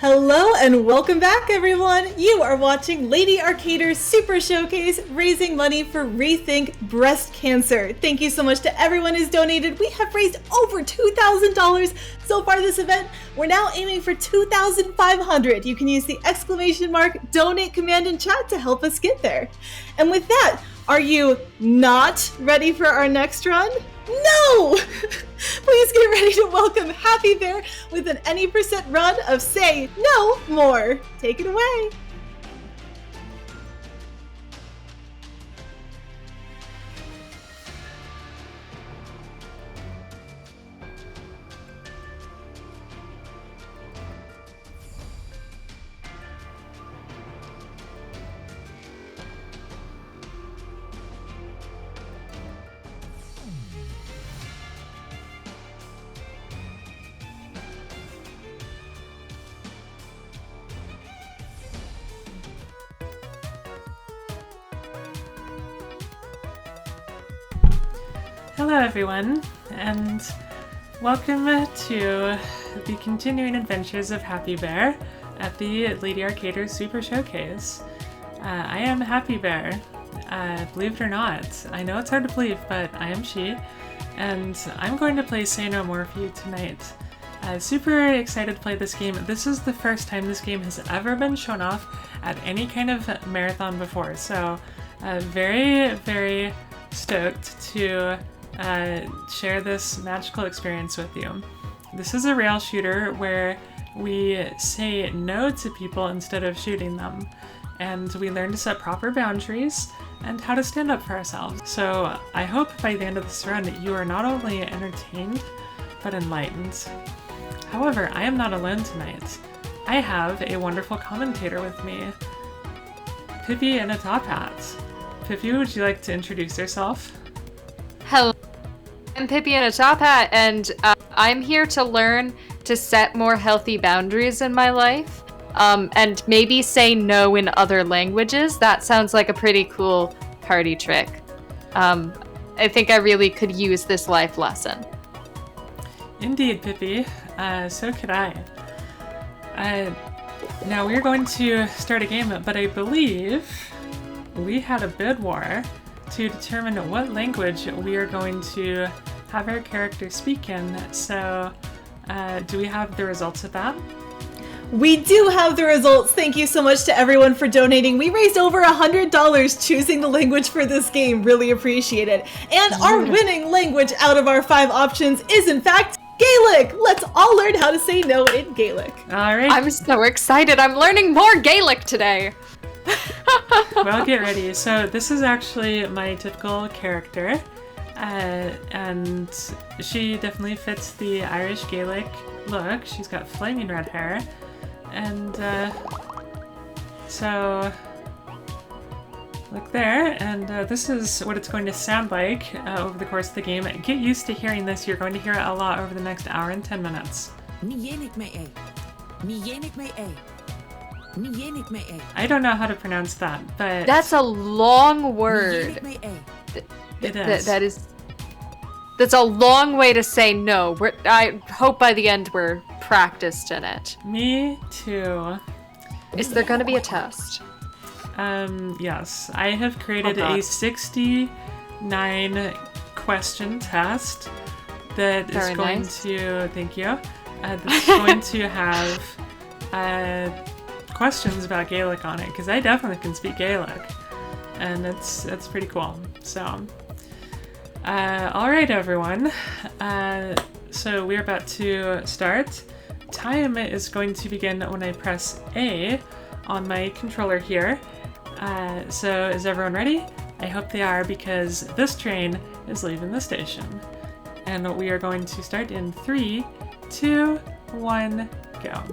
Hello and welcome back, everyone! You are watching Lady Arcader's Super Showcase, raising money for Rethink Breast Cancer. Thank you so much to everyone who's donated. We have raised over $2,000 so far this event. We're now aiming for $2,500. You can use the > donate command in chat to help us get there. And with that, are you not ready for our next run? No! Please get ready to welcome Happy Bear with an any % run of Say No More. Take it away. Hello everyone, and welcome to the continuing adventures of Happy Bear at the Lady Arcader Super Showcase. I am Happy Bear, believe it or not. I know it's hard to believe, but I am she, and I'm going to play Say No More for you tonight. Super excited to play this game. This is the first time this game has ever been shown off at any kind of marathon before, so very, very stoked to share this magical experience with you. This is a rail shooter where we say no to people instead of shooting them, and we learn to set proper boundaries and how to stand up for ourselves. So I hope by the end of this run you are not only entertained but enlightened. However, I am not alone tonight. I have a wonderful commentator with me, PippyInATopHat. Pippy, would you like to introduce yourself? Hello, I'm PippyInATopHat, and I'm here to learn to set more healthy boundaries in my life, and maybe say no in other languages. That sounds like a pretty cool party trick. I think I really could use this life lesson. Indeed, Pippy. So could I. Now we're going to start a game, but I believe we had a bid war to determine what language we are going to have our character speak in. So, do we have the results of that? We do have the results. Thank you so much to everyone for donating. We raised over $100 choosing the language for this game. Really appreciate it. And our winning language out of our 5 options is in fact Gaelic. Let's all learn how to say no in Gaelic. All right. I'm so excited. I'm learning more Gaelic today. Well, get ready. So this is actually my typical character, and she definitely fits the Irish Gaelic look. She's got flaming red hair, and so look there, and this is what it's going to sound like over the course of the game. Get used to hearing this. You're going to hear it a lot over the next hour and 10 minutes. I don't know how to pronounce that, but That's a long word. it is. That's a long way to say no. I hope by the end we're practiced in it. Me too. Is there going to be a test? Yes. I have created a 69 question test that is Very going nice. to, thank you, that's going to have questions about Gaelic on it, because I definitely can speak Gaelic, and it's pretty cool. So, all right, everyone. So we're about to start. Time is going to begin when I press A on my controller here. So is everyone ready? I hope they are, because this train is leaving the station. And we are going to start in 3, 2, 1, go.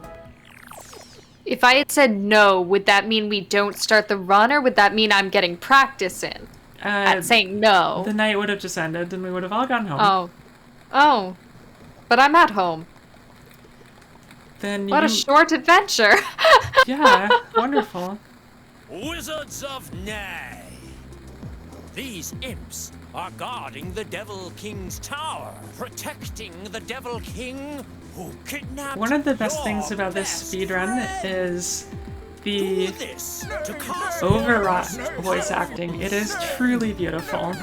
If I had said no, would that mean we don't start the run, or would that mean I'm getting practice in at saying no? The night would have just ended and we would have all gone home. Oh. But I'm at home. Then What a short adventure. Yeah, wonderful. Wizards of Nay! These imps are guarding the Devil King's tower, protecting the Devil King who kidnapped One of the best your things about this best speedrun friend. is the Do this to cast overwrought voice acting. It is truly beautiful.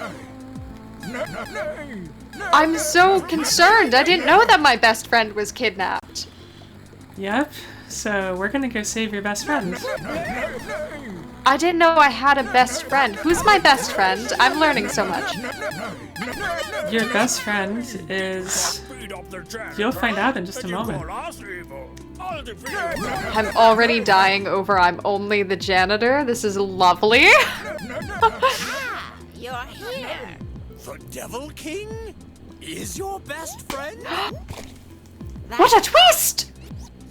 I'm so concerned. I didn't know that my best friend was kidnapped. Yep, so we're gonna go save your best friend. I didn't know I had a best friend. Who's my best friend? I'm learning so much. Your best friend is... You'll find out in just a moment. I'm already dying over I'm only the janitor. This is lovely. You're here. The Devil King is your best friend? What a twist!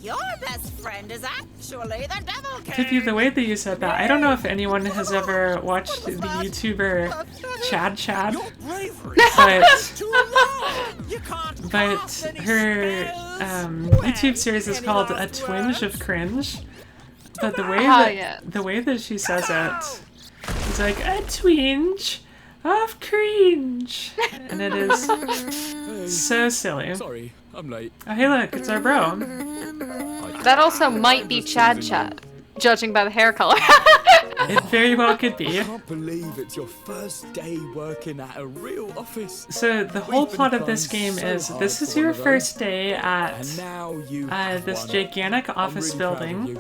Your best friend is actually the Devil King. Pippy, the way that you said that, I don't know if anyone has ever watched the YouTuber Chad, Your bravery but too long. You can't cast any her spells. YouTube series is called A Twinge of Cringe. But the way yeah. that she says it is like a twinge of cringe, and it is so silly. Sorry, I'm late. Oh hey look, it's our bro. That also might be Chad, judging by the hair color. It very well could be. I can't believe it's your first day working at a real office. So the whole plot of this game is this is your first day at And now you this gigantic office building.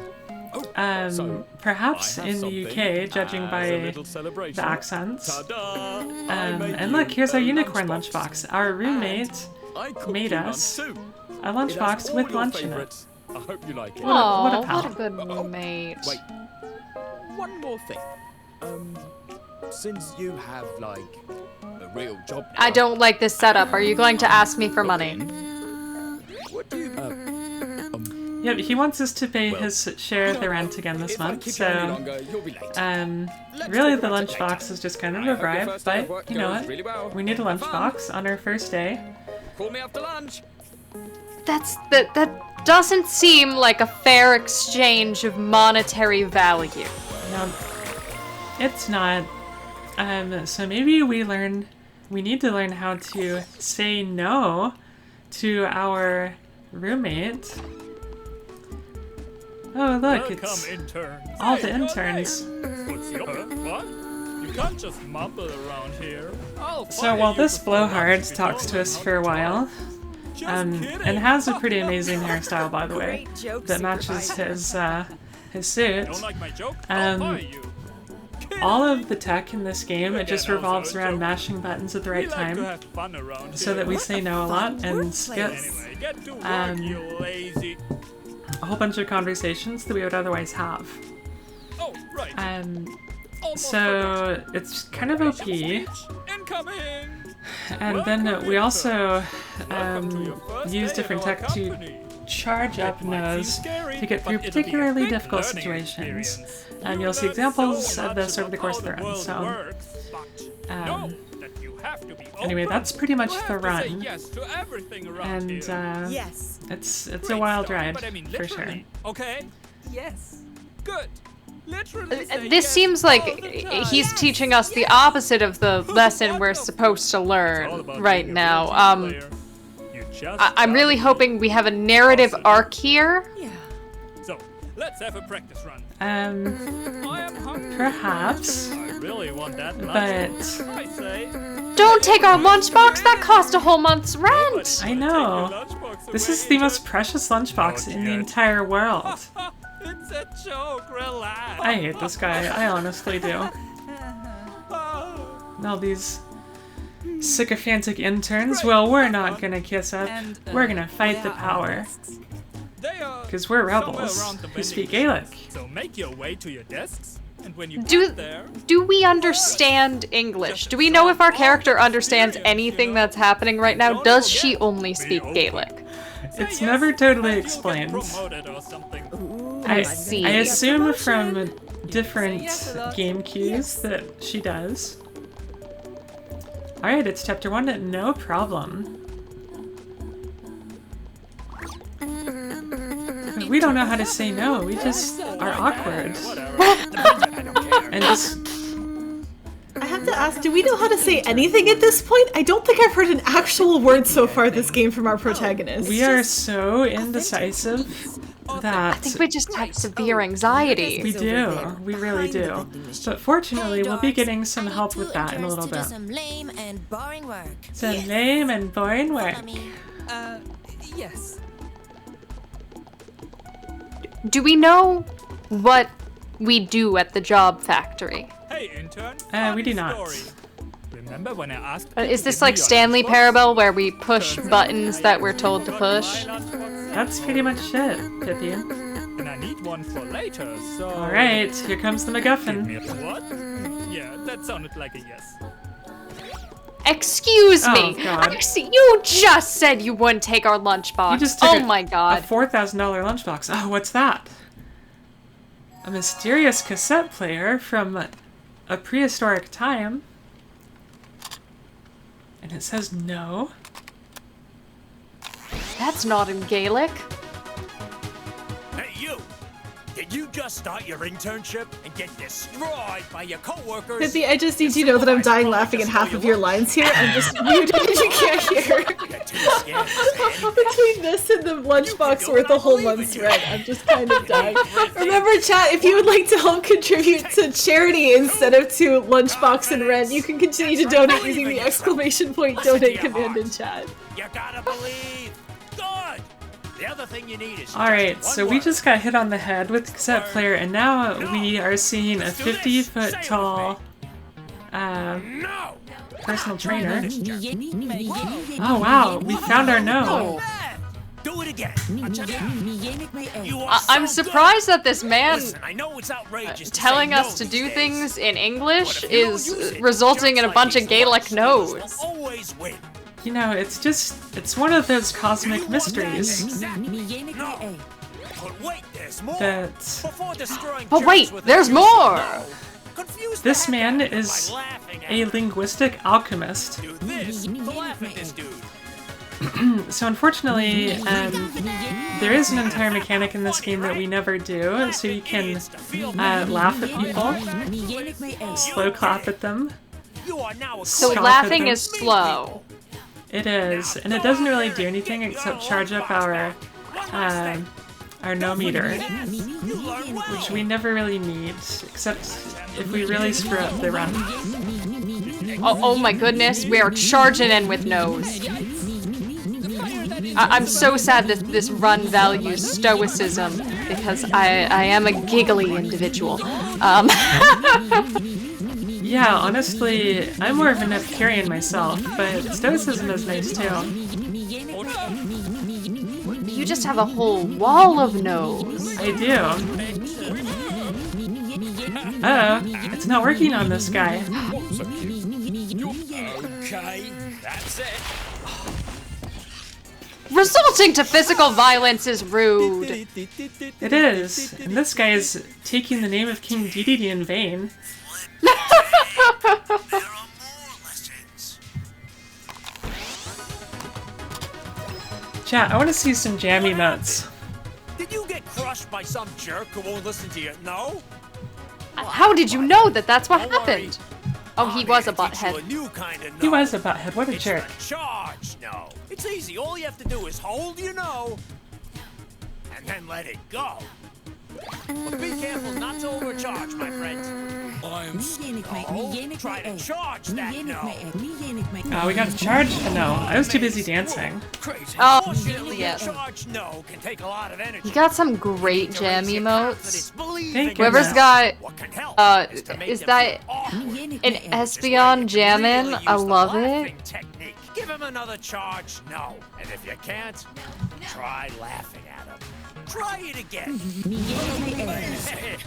Perhaps in the UK, judging by the accents. And look, here's our unicorn lunchbox. Our roommate made us a lunchbox with lunch in it. I hope you like it. Oh, what a pal. what a good roommate. Wait, one more thing. Since you have like a real job now, I don't like this setup. Are you going to ask me for money? what do you Yeah, but he wants us to pay his share of the rent again this if I month, keep you any so longer, you'll be late. really the lunchbox is just kind of a I hope your bribe, first day of but work you know goes what? really well. We need a Have fun. lunchbox on our first day. Call me after lunch. That doesn't seem like a fair exchange of monetary value. No, it's not. So maybe we need to learn how to say no to our roommate. Oh look, it's interns. all the interns. What's your what? You can't just mumble around here. So while this blowhard talks to us for a while, and has a pretty amazing hairstyle, by the way, that matches his suit. Don't like my joke? I'll fire you. All of the tech in this game, it just revolves around mashing buttons at the right We like to time, have fun around so here. that we say no a lot and skip Anyway, get to work, you lazy. a whole bunch of conversations that we would otherwise have. Oh, right. Almost So forgot. it's kind of OP, Incoming. and then we also Welcome to your first use day different in our tech to company. charge up Might seem nose scary, to get but through it'll be a particularly big difficult learning situations. experience. And You you'll see learn examples so of this much over the course of the about how run. world So works, but know that you have to be anyway, open. that's pretty much You the have to say run, yes to everything around and here. Yes. it's a Great wild stuff, ride but I mean for sure. literally, okay? Yes. Good. Literally say This yes seems all like the time. he's teaching us the opposite of the lesson we're supposed to It's all learn about right being a now. real team player. You just I'm really gotta hoping we have a narrative Awesome. arc here. Yeah. So, let's have a practice run. I am hungry. Perhaps, I really want that lunch. but I say, Don't take our lunchbox. That cost a whole month's nobody rent. I will take your know. lunchbox This away, is the most agent. precious lunchbox in the Not yet. entire world. It's a joke, relax. I hate this guy, I honestly do. All these sycophantic interns, well, we're not gonna kiss up. We're gonna fight the power. They are Because we're somewhere rebels around the who vending speak machines. Gaelic. So make your way to your desks, and when you Do get there, do we understand English? Do we know if our character understands anything that's happening right now? Does she only speak Gaelic? It's say never yes, totally and you'll get explained. promoted or something. I see. I assume from different game cues that she does. Alright, it's chapter 1, no problem. We don't know how to say no, we just are awkward. Whatever. And just, I have to to ask, do we know how to say anything at this point? I don't think I've heard an actual word so far this game from our protagonist. We are so indecisive that... I think we just have severe anxiety. We do. We really do. But fortunately, we'll be getting some help with that in a little bit. Some lame and boring work. Some lame and boring work. Yes. Do we know what we do at the job factory? Hey, intern. We do not. Remember when I asked? Is this like Stanley Parable where we push buttons that we're told to push? That's pretty much it, Pippi. And I need one for later, so... Alright, here comes the MacGuffin. What? Yeah, that sounded like a yes. Excuse me! Oh, God. You just said you wouldn't take our lunchbox. You just took oh a my god. $4,000 lunchbox. Oh, what's that? A mysterious cassette player from a prehistoric time. And it says no. That's not in Gaelic. Hey, you! Did you just start your internship and get destroyed by your coworkers? Pippi, I just need you to know that I'm dying laughing at half of your lines here. I'm just muted as you can't hear. Between this and the lunchbox worth a whole month's rent, I'm just kind of dying. Remember, chat, if you would like to help contribute to charity instead of to lunchbox and rent, you can continue to donate using the exclamation point donate command in chat. You gotta believe. Good. The other thing you need is Alright, so we just got hit on the head with the cassette player, and now we are seeing a 50-foot tall personal trainer. Oh wow, we found our no. Do it again. I'm surprised that this man Listen, I know it's outrageous telling to say us no to these do days, things in but English if you don't is use it, resulting in a jerks bunch like of these Gaelic ones no's. always win. You know, it's one of those cosmic mysteries Exactly. No. But wait, there's more. that Before destroying But jerks wait, with there's a more! no, confuse this the man heck out of is them by laughing at a him. linguistic alchemist. Do this to laugh at this dude. So unfortunately, there is an entire mechanic in this game that we never do, so you can laugh at people, slow clap at them. You are now a So Scoff at laughing them. is slow. It is, and it doesn't really do anything except charge up our no meter, which we never really need, except if we really screw up the run. Oh my goodness, we are charging in with no's. I'm so sad that this run values stoicism because I am a giggly individual. Yeah, honestly, I'm more of an Epicurean myself, but stoicism is nice too. You just have a whole wall of no's. I do. Uh-oh, it's not working on this guy. Okay, that's it. Resulting to physical violence is rude. It is, and this guy is taking the name of King Dedede in vain. Chat, I want to see some jammy nuts. Did you get crushed by some jerk who won't listen to you? No? How did you know that that's what Don't worry. happened? Oh, he was a I'm here to teach you butthead. a new kind of no. He was a butthead, what a It's jerk. the charge no. It's easy. All you have to do is hold your no and then let it go. But be careful not to overcharge, my friend. I'm Try to charge that no. Oh, we got to charge the no. I was too busy dancing. Crazy. Oh, Fortunately, yeah. a charge no can take a lot of energy. You got some great jam emotes. Thank Whoever's goodness. got What can help is to make them that feel awkward. an Espeon jammin'? Really I use the love it. laughing technique. Give him another charge no. And if you can't, try laughing at him. Try it again.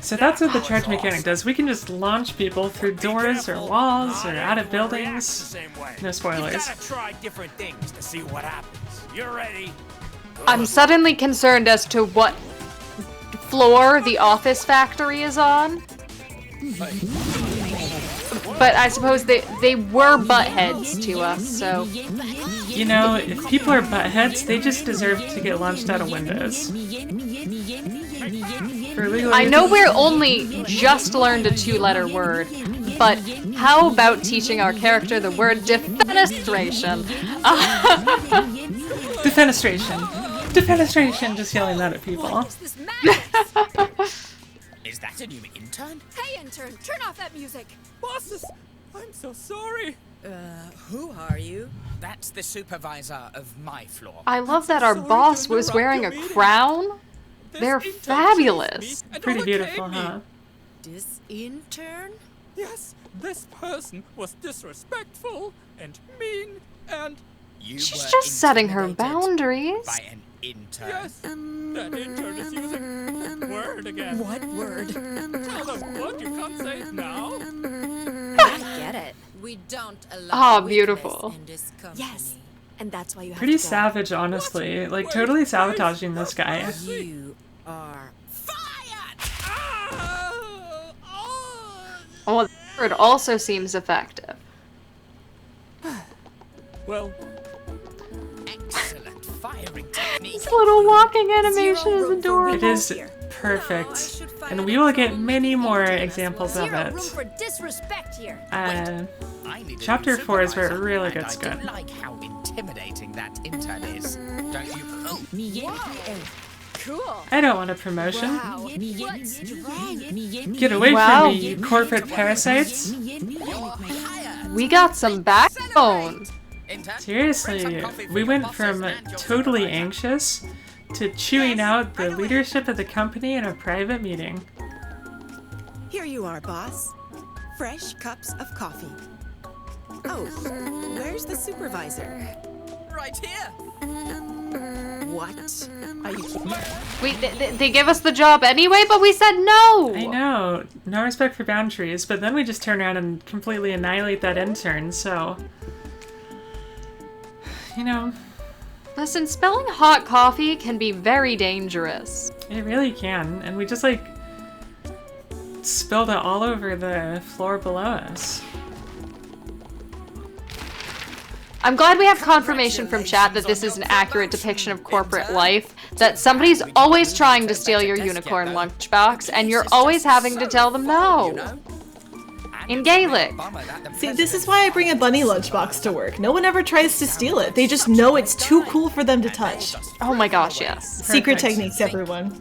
So that's what the charge mechanic does. We can just launch people through doors or walls or out of buildings. No You spoilers. gotta try different things to see what happens. You're ready? I'm suddenly concerned as to what floor the office factory is on. But I suppose they were buttheads to us, so... You know, if people are buttheads, they just deserve to get launched out of windows. For legal I know reasons. we're only just learned a 2-letter word, but how about teaching our character the word defenestration? Defenestration. Defenestration, just yelling that at people. Is that a new intern? Hey, intern, turn off that music. Bosses, I'm so sorry. Who are you? That's the supervisor of my floor. I love that our boss was wearing a crown. They're fabulous. Pretty beautiful, huh? This intern? Yes, this person was disrespectful and mean and... You She's were just setting her intimidated boundaries. by an intern. Yes, that intern is using that word again. What word? Tell them what you can't say it now. I get it. We don't allow Ah, weakness beautiful. in this company. Yes, and that's why you have Pretty to go. savage, honestly. Like, totally sabotaging this guy. You are Oh, the word also seems effective. Well, Excellent firing technique. This little walking animation is adorable. It is perfect. And we will get many more examples of Zero room it. for disrespect here. I need a Chapter new 4 is where it supervisor, really and gets I good. don't like how intimidating that intern is. Don't you? Oh, Cool. I don't want a promotion. Wow. What's wrong? Get away Wow. from me, you corporate parasites. We got some backbone. intern, Seriously, bring some coffee for we your went bosses from and your totally supervisor. anxious to chewing out the leadership of the company in a private meeting. Here you are, boss. Fresh cups of coffee. Oh, where's the supervisor? Right here. What? Are you kidding? They gave us the job anyway, but we said no. I know, no respect for boundaries, but then we just turn around and completely annihilate that intern, so... You know, Listen, spilling hot coffee can be very dangerous. it really can, and we just, like, spilled it all over the floor below us. I'm glad we have confirmation from chat that this is an accurate depiction of corporate life, that somebody's always trying to steal your unicorn lunchbox, and you're always having to tell them no. In Gaelic. See, this is why I bring a bunny lunchbox to work. No one ever tries to steal it. They just know it's too cool for them to touch. Oh my gosh, yes. Secret techniques, everyone.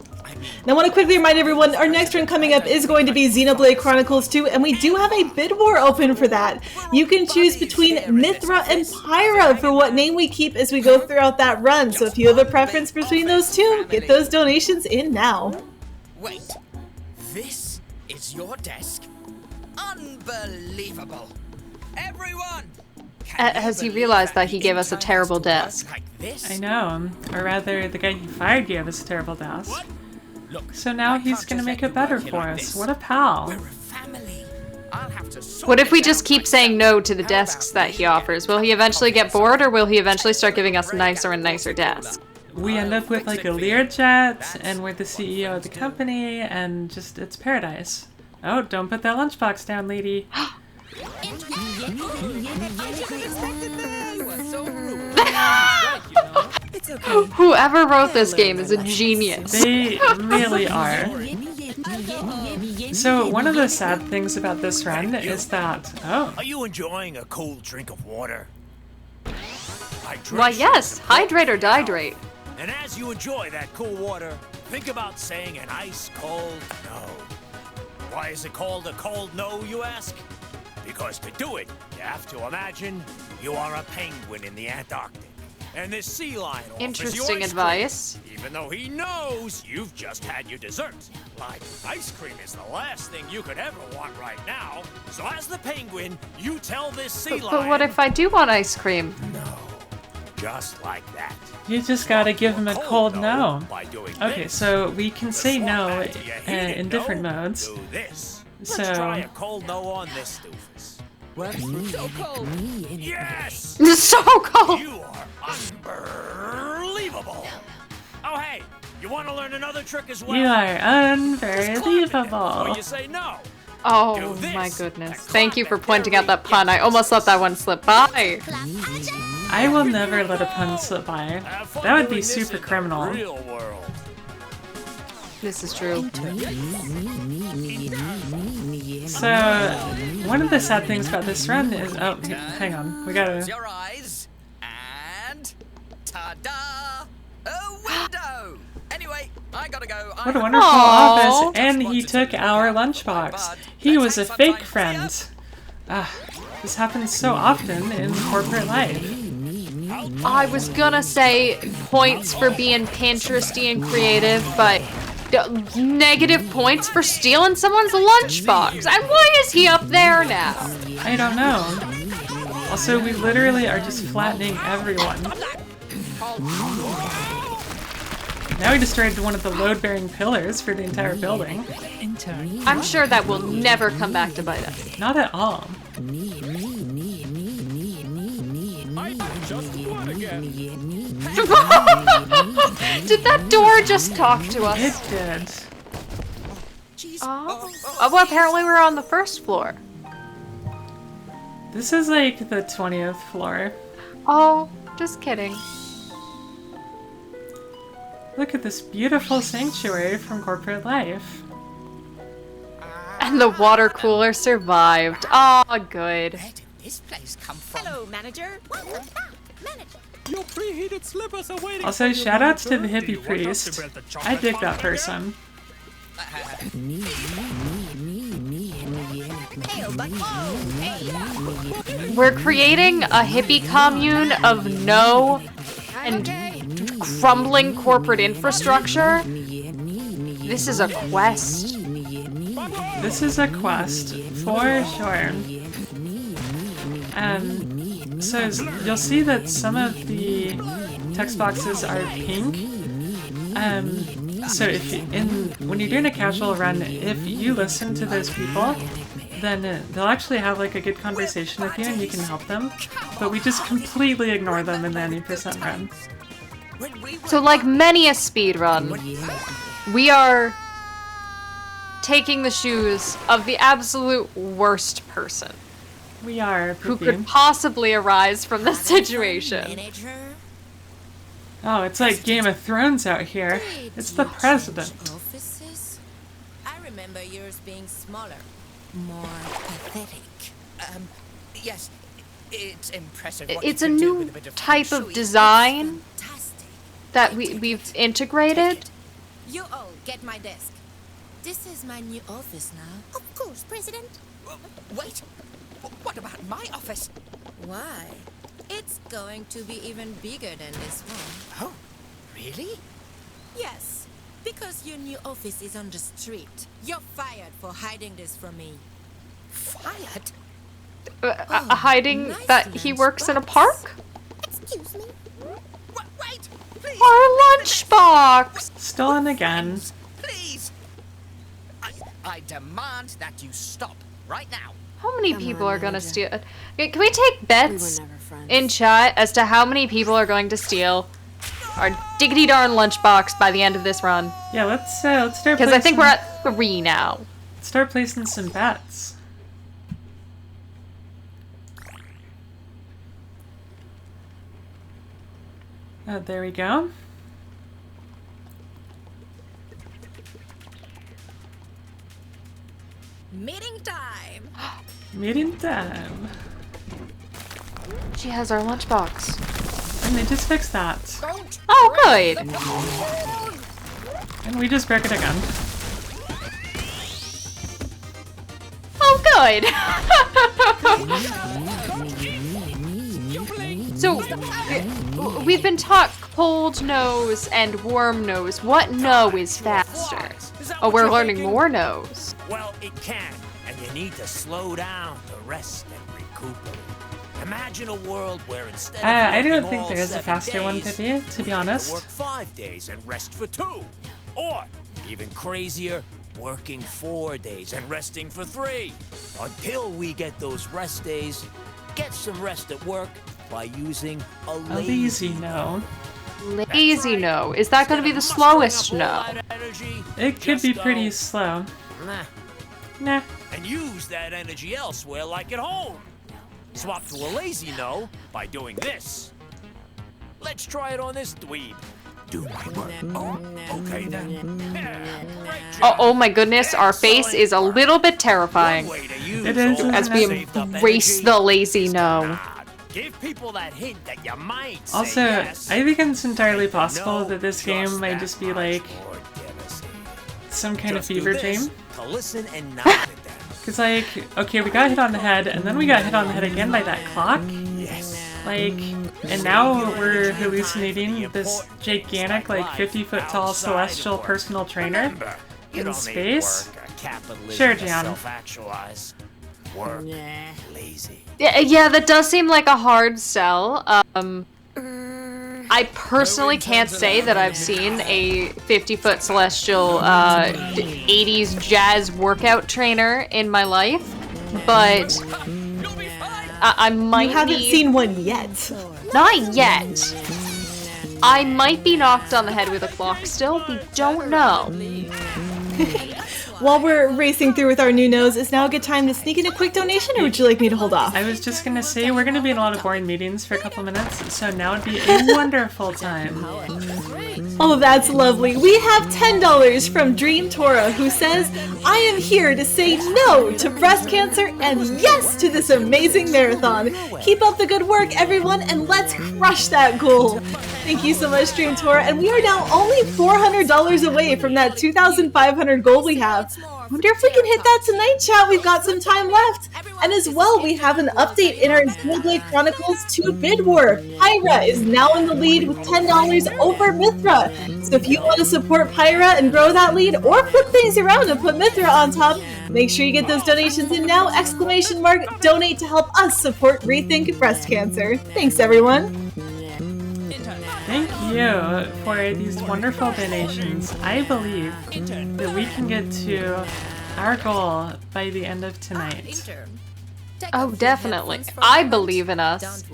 Now I want to quickly remind everyone, our next run coming up is going to be Xenoblade Chronicles 2, and we do have a bid war open for that. You can choose between Mithra and Pyra for what name we keep as we go throughout that run. So if you have a preference between those two, get those donations in now. Wait, this is your desk? Unbelievable! Everyone! Has he realized that he gave us a terrible desk? Like this? I know, or rather, the guy you fired gave us a terrible desk. Look, So now I he's can't gonna just make let it you better work here for like us. this. What a pal. We're a family. I'll have to sort What if we this just out keep saying myself. no to the desks that he offers? Will he eventually get bored, or will he eventually start giving us nicer and nicer desks? We end up with like a Learjet, and we're the CEO of the company, and just, it's paradise. Oh, don't put that lunchbox down, lady. It's okay. Whoever wrote this game is a genius. They really are. So one of the sad things about this run is that, oh, Are you enjoying a cold drink of water? Why, yes, hydrate or dihydrate. And as you enjoy that cool water, think about saying an ice cold no. Why is it called a cold no, you ask? Because to do it, you have to imagine you are a penguin in the Antarctic. And this sea lion offers you Interesting ice cream, advice. even though he knows you've just had your dessert. Like, ice cream is the last thing you could ever want right now. So as the penguin, you tell this sea lion... But what if I do want ice cream? No. Just like that. you just gotta give him a cold no. By doing Okay, this. so we can say no Swap that to your heated in different no, modes. Do this. So- Let's try a cold no on this doofus. So cold. Yes! So cold! You are unbelievable! Oh, hey, you want to learn another trick as well? You are Just clap it unbelievable. before you say no. Oh Do this. my goodness. And Thank clap you for it pointing out that every pun. I almost let that one slip by. I will never let a pun slip by. Have fun That would be doing this super in the criminal. real world. This is true. So, one of the sad things about this run is... Oh, hang on. We gotta... Your eyes, and ta-da! A window! Anyway, I gotta go. What a wonderful office! And he took our lunchbox. He was a fake friend. This happens so often in corporate life. I was gonna say points for being Pinteresty and creative, but negative points for stealing someone's lunchbox. And why is he up there now? I don't know. Also, we literally are just flattening everyone. Now we destroyed one of the load-bearing pillars for the entire building. I'm sure that will never come back to bite us. Not at all. Did that door just talk to us? It did. Oh, well, apparently we're on the first floor. This is like the 20th floor. Oh, just kidding. Look at this beautiful sanctuary from corporate life. And the water cooler survived. Oh, good. Where did this place come from? Hello, manager. Welcome back, manager. Your preheated slippers are waiting. Also, for you, shoutouts to the manager. Do hippie you want us priest. to build the I chocolate dig that factory? person. We're creating a hippie commune of no and crumbling corporate infrastructure. This is a quest. This is a quest, for sure. So you'll see that some of the text boxes are pink. So when you're doing a casual run, if you listen to those people, then they'll actually have like a good conversation with you and you can help them. But we just completely ignore them in the 90% run. So like many a speed run, we are taking the shoes of the absolute worst person We are, who Pippy. could possibly arise from this situation. Manager. Oh, it's like Game of Thrones out here. It's the president. Offices? I remember yours being smaller, more pathetic. Yes, it's impressive. what It's you a can do new with a bit of type feng of shui. design Fantastic. that we've integrated. You all get my desk. This is my new office now. Of course, President. Wait, what about my office? Why? It's going to be even bigger than this one. Oh, really? Yes, because your new office is on the street. You're fired for hiding this from me. Fired? Hiding nice that he works in a lunchbox. park? Excuse me? Wait, please. Our lunchbox! Stolen again. Please. I demand that you stop right now. How many people are gonna steal? Okay, can we take bets in chat as to how many people are going to steal our diggity darn lunchbox by the end of this run? Yeah, let's start Because placing... I think we're at 3 now. Start placing some bets. There we go. Meeting time. Meeting time. She has our lunchbox. And they just fixed that. Oh, good. And we just broke it again. Oh, good. So, we've been taught cold nose and warm nose. What no is faster? Oh, we're learning more nose. Well, it can, and you need to slow down to rest and recuperate. Imagine a world where instead of I don't working think all there is a 7 faster one, days, Pippy, to be honest. Work 5 days and rest for 2. Or, even crazier, working 4 days and resting for 3. Until we get those rest days, get some rest at work by using a A lazy lazy no. Lazy no. Is that going to be the slowest no? It could be pretty slow. Nah. Nah. And use that energy elsewhere like at home. Swap to a lazy no by doing this. Let's try it on this dweeb. do my work. Oh, okay then. Oh my goodness, our face is a little bit terrifying. It is, as we embrace the lazy no. Give people that hint that you might say Also, yes. I think it's entirely possible that this game might just be like some kind of fever dream. To listen and nod at them. Cause like, okay, we got hit on the head, and then we got hit on the head again by that clock. Yes. Like, and now we're hallucinating this gigantic, like 50-foot tall celestial personal trainer in space. Sure, Jan. Work, lazy. Yeah, that does seem like a hard sell. I personally can't say that I've seen a 50-foot celestial 80s jazz workout trainer in my life, but I might You haven't seen one yet. Not yet. I might be knocked on the head with a clock still. We don't know. While we're racing through with our new nose, is now a good time to sneak in a quick donation, or would you like me to hold off? I was just gonna say, we're gonna be in a lot of boring meetings for a couple minutes, so now would be a wonderful time. Oh, that's lovely. We have $10 from Dream Tora, who says, I am here to say no to breast cancer and yes to this amazing marathon. Keep up the good work, everyone, and let's crush that goal. Thank you so much, Dream Tora, and we are now only $400 away from that 2,500 goal we have. Wonder if we can hit that tonight, chat. We've got some time left. And as well, we have an update in our Xenoblade Chronicles 2 bid war. Pyra is now in the lead with $10 over Mithra. So if you want to support Pyra and grow that lead, or flip things around and put Mithra on top, make sure you get those donations in now. ! Donate to help us support Rethink Breast Cancer. Thanks, everyone. Thank you for these wonderful donations. I believe that we can get to our goal by the end of tonight. Oh, definitely. I believe in us.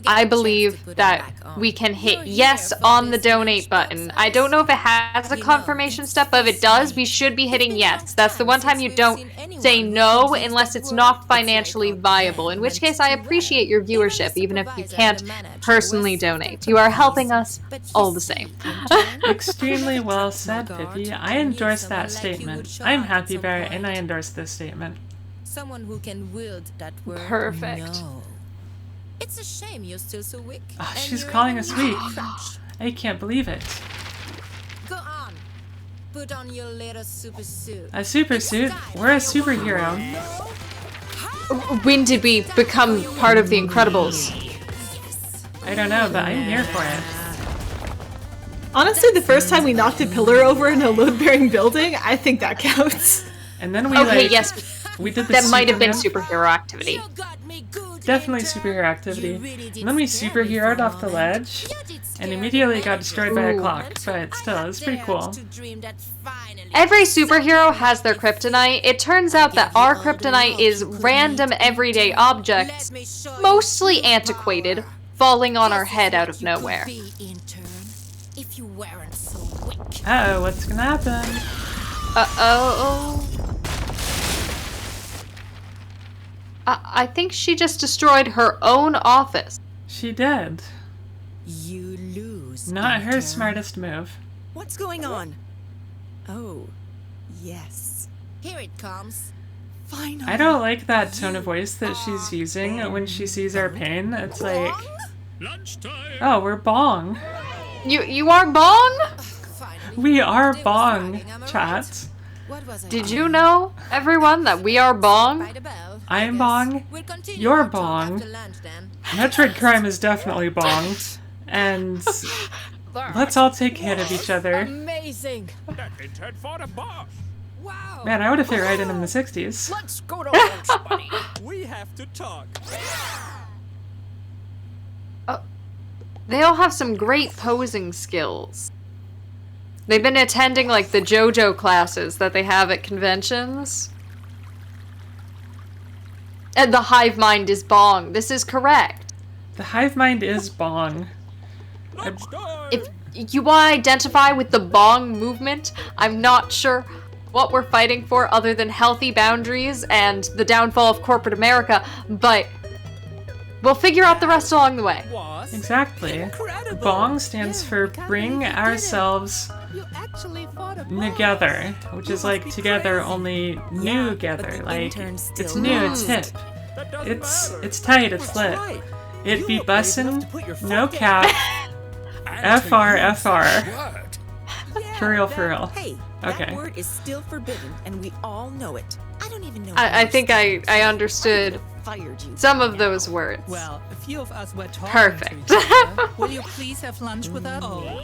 I believe that we can hit yes on the donate button. I don't know if it has a confirmation step, but if it does, we should be hitting yes. That's the one time you don't say no unless it's not financially viable, in which case I appreciate your viewership, even if you can't personally donate. You are helping us all the same. Extremely well said, Pippi. I endorse that statement. I'm Happy Bear, and I endorse this statement. Someone who can wield that word. Perfect. No. It's a shame you're still so weak. Oh, she's calling us weak. I can't believe it. Go on. Put on your latest super suit. A super suit? We're a superhero. When did we become part of the Incredibles? I don't know, but I'm here for it. Honestly, the first time we knocked a pillar over in a load-bearing building, I think that counts. And then we yes. We did that might have been superhero activity. Definitely superhero activity. And then we superheroed off the ledge and immediately got destroyed by a clock, but still, it's pretty cool. Every superhero has their kryptonite. It turns out that our kryptonite is random everyday objects, mostly antiquated, falling on our head out of nowhere. Uh-oh, what's gonna happen? Uh-oh. I think she just destroyed her own office. She did. You lose. Not her smartest move. What's going on? Oh, yes. Here it comes. Finally. I don't like that tone of voice that she's using when she sees our pain. It's like, oh, we're bong. You are bong? We are bong, chat. Did you know, everyone, that we are bong? I am bong. You're bong. Metroid Crime is definitely bong. And let's all take care of each other. Amazing. Wow. Man, I would have fit right in the 60s. Let's go to lunch, buddy. We have to talk. They all have some great posing skills. They've been attending, like, the JoJo classes that they have at conventions. And the hive mind is bong. This is correct. The hive mind is bong. If you want to identify with the bong movement, I'm not sure what we're fighting for other than healthy boundaries and the downfall of corporate America, but We'll figure out the rest along the way. Was Exactly. incredible. Bong stands for bring ourselves You actually fought a together, which is like together only new together. Like it's new, it's hip, it's tight, it's lit. It be bussin', no cap, FR. For real, for real. Hey, Okay. that word is still forbidden, and we all know it. I don't even know. I think I understood Fired you. some of those words. Well, a few of us were talking Perfect. to each other. Will you please have lunch with us? Oh,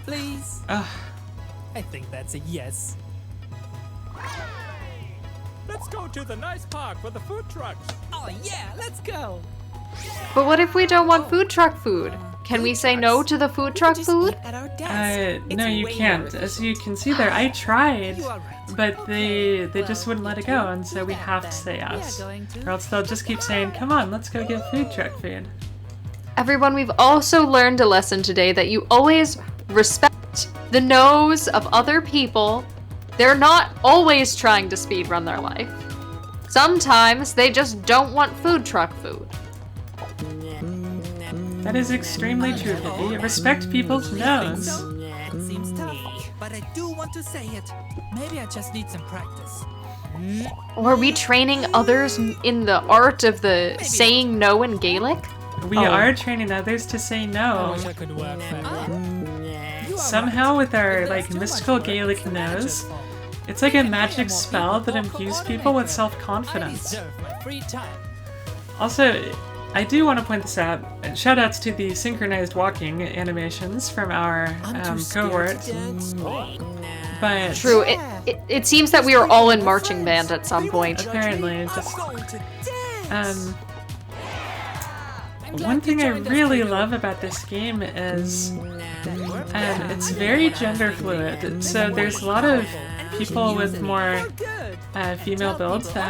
please. Ugh. I think that's a yes. Let's go to the nice park with the food trucks. Oh yeah, let's go. But what if we don't want food truck food? Can we say no to the food truck food? At our desk. No, you can't. As you can see there, I tried, but they just wouldn't let it go, and so we have to say yes. Or else they'll just keep saying, come on, let's go get food truck food. Everyone, we've also learned a lesson today that you always respect the no's of other people. They're not always trying to speedrun their life. Sometimes they just don't want food truck food. That is extremely true, Pippy. Respect people's no's. It seems tough, but I do want to say it. Maybe I just need some practice. Or are we training others in the art of the saying no in Gaelic? We are training others to say I no. wish I could work for you. Somehow with our like mystical Gaelic no's, it's like a magic spell that imbues people with self-confidence. Deserve my free time. Also, I do want to point this out. Shoutouts to the synchronized walking animations from our cohort. But True, it seems that we were all in marching band at some point. apparently, just one thing I really love about this game is it's very gender fluid. So there's a lot of people with more female builds that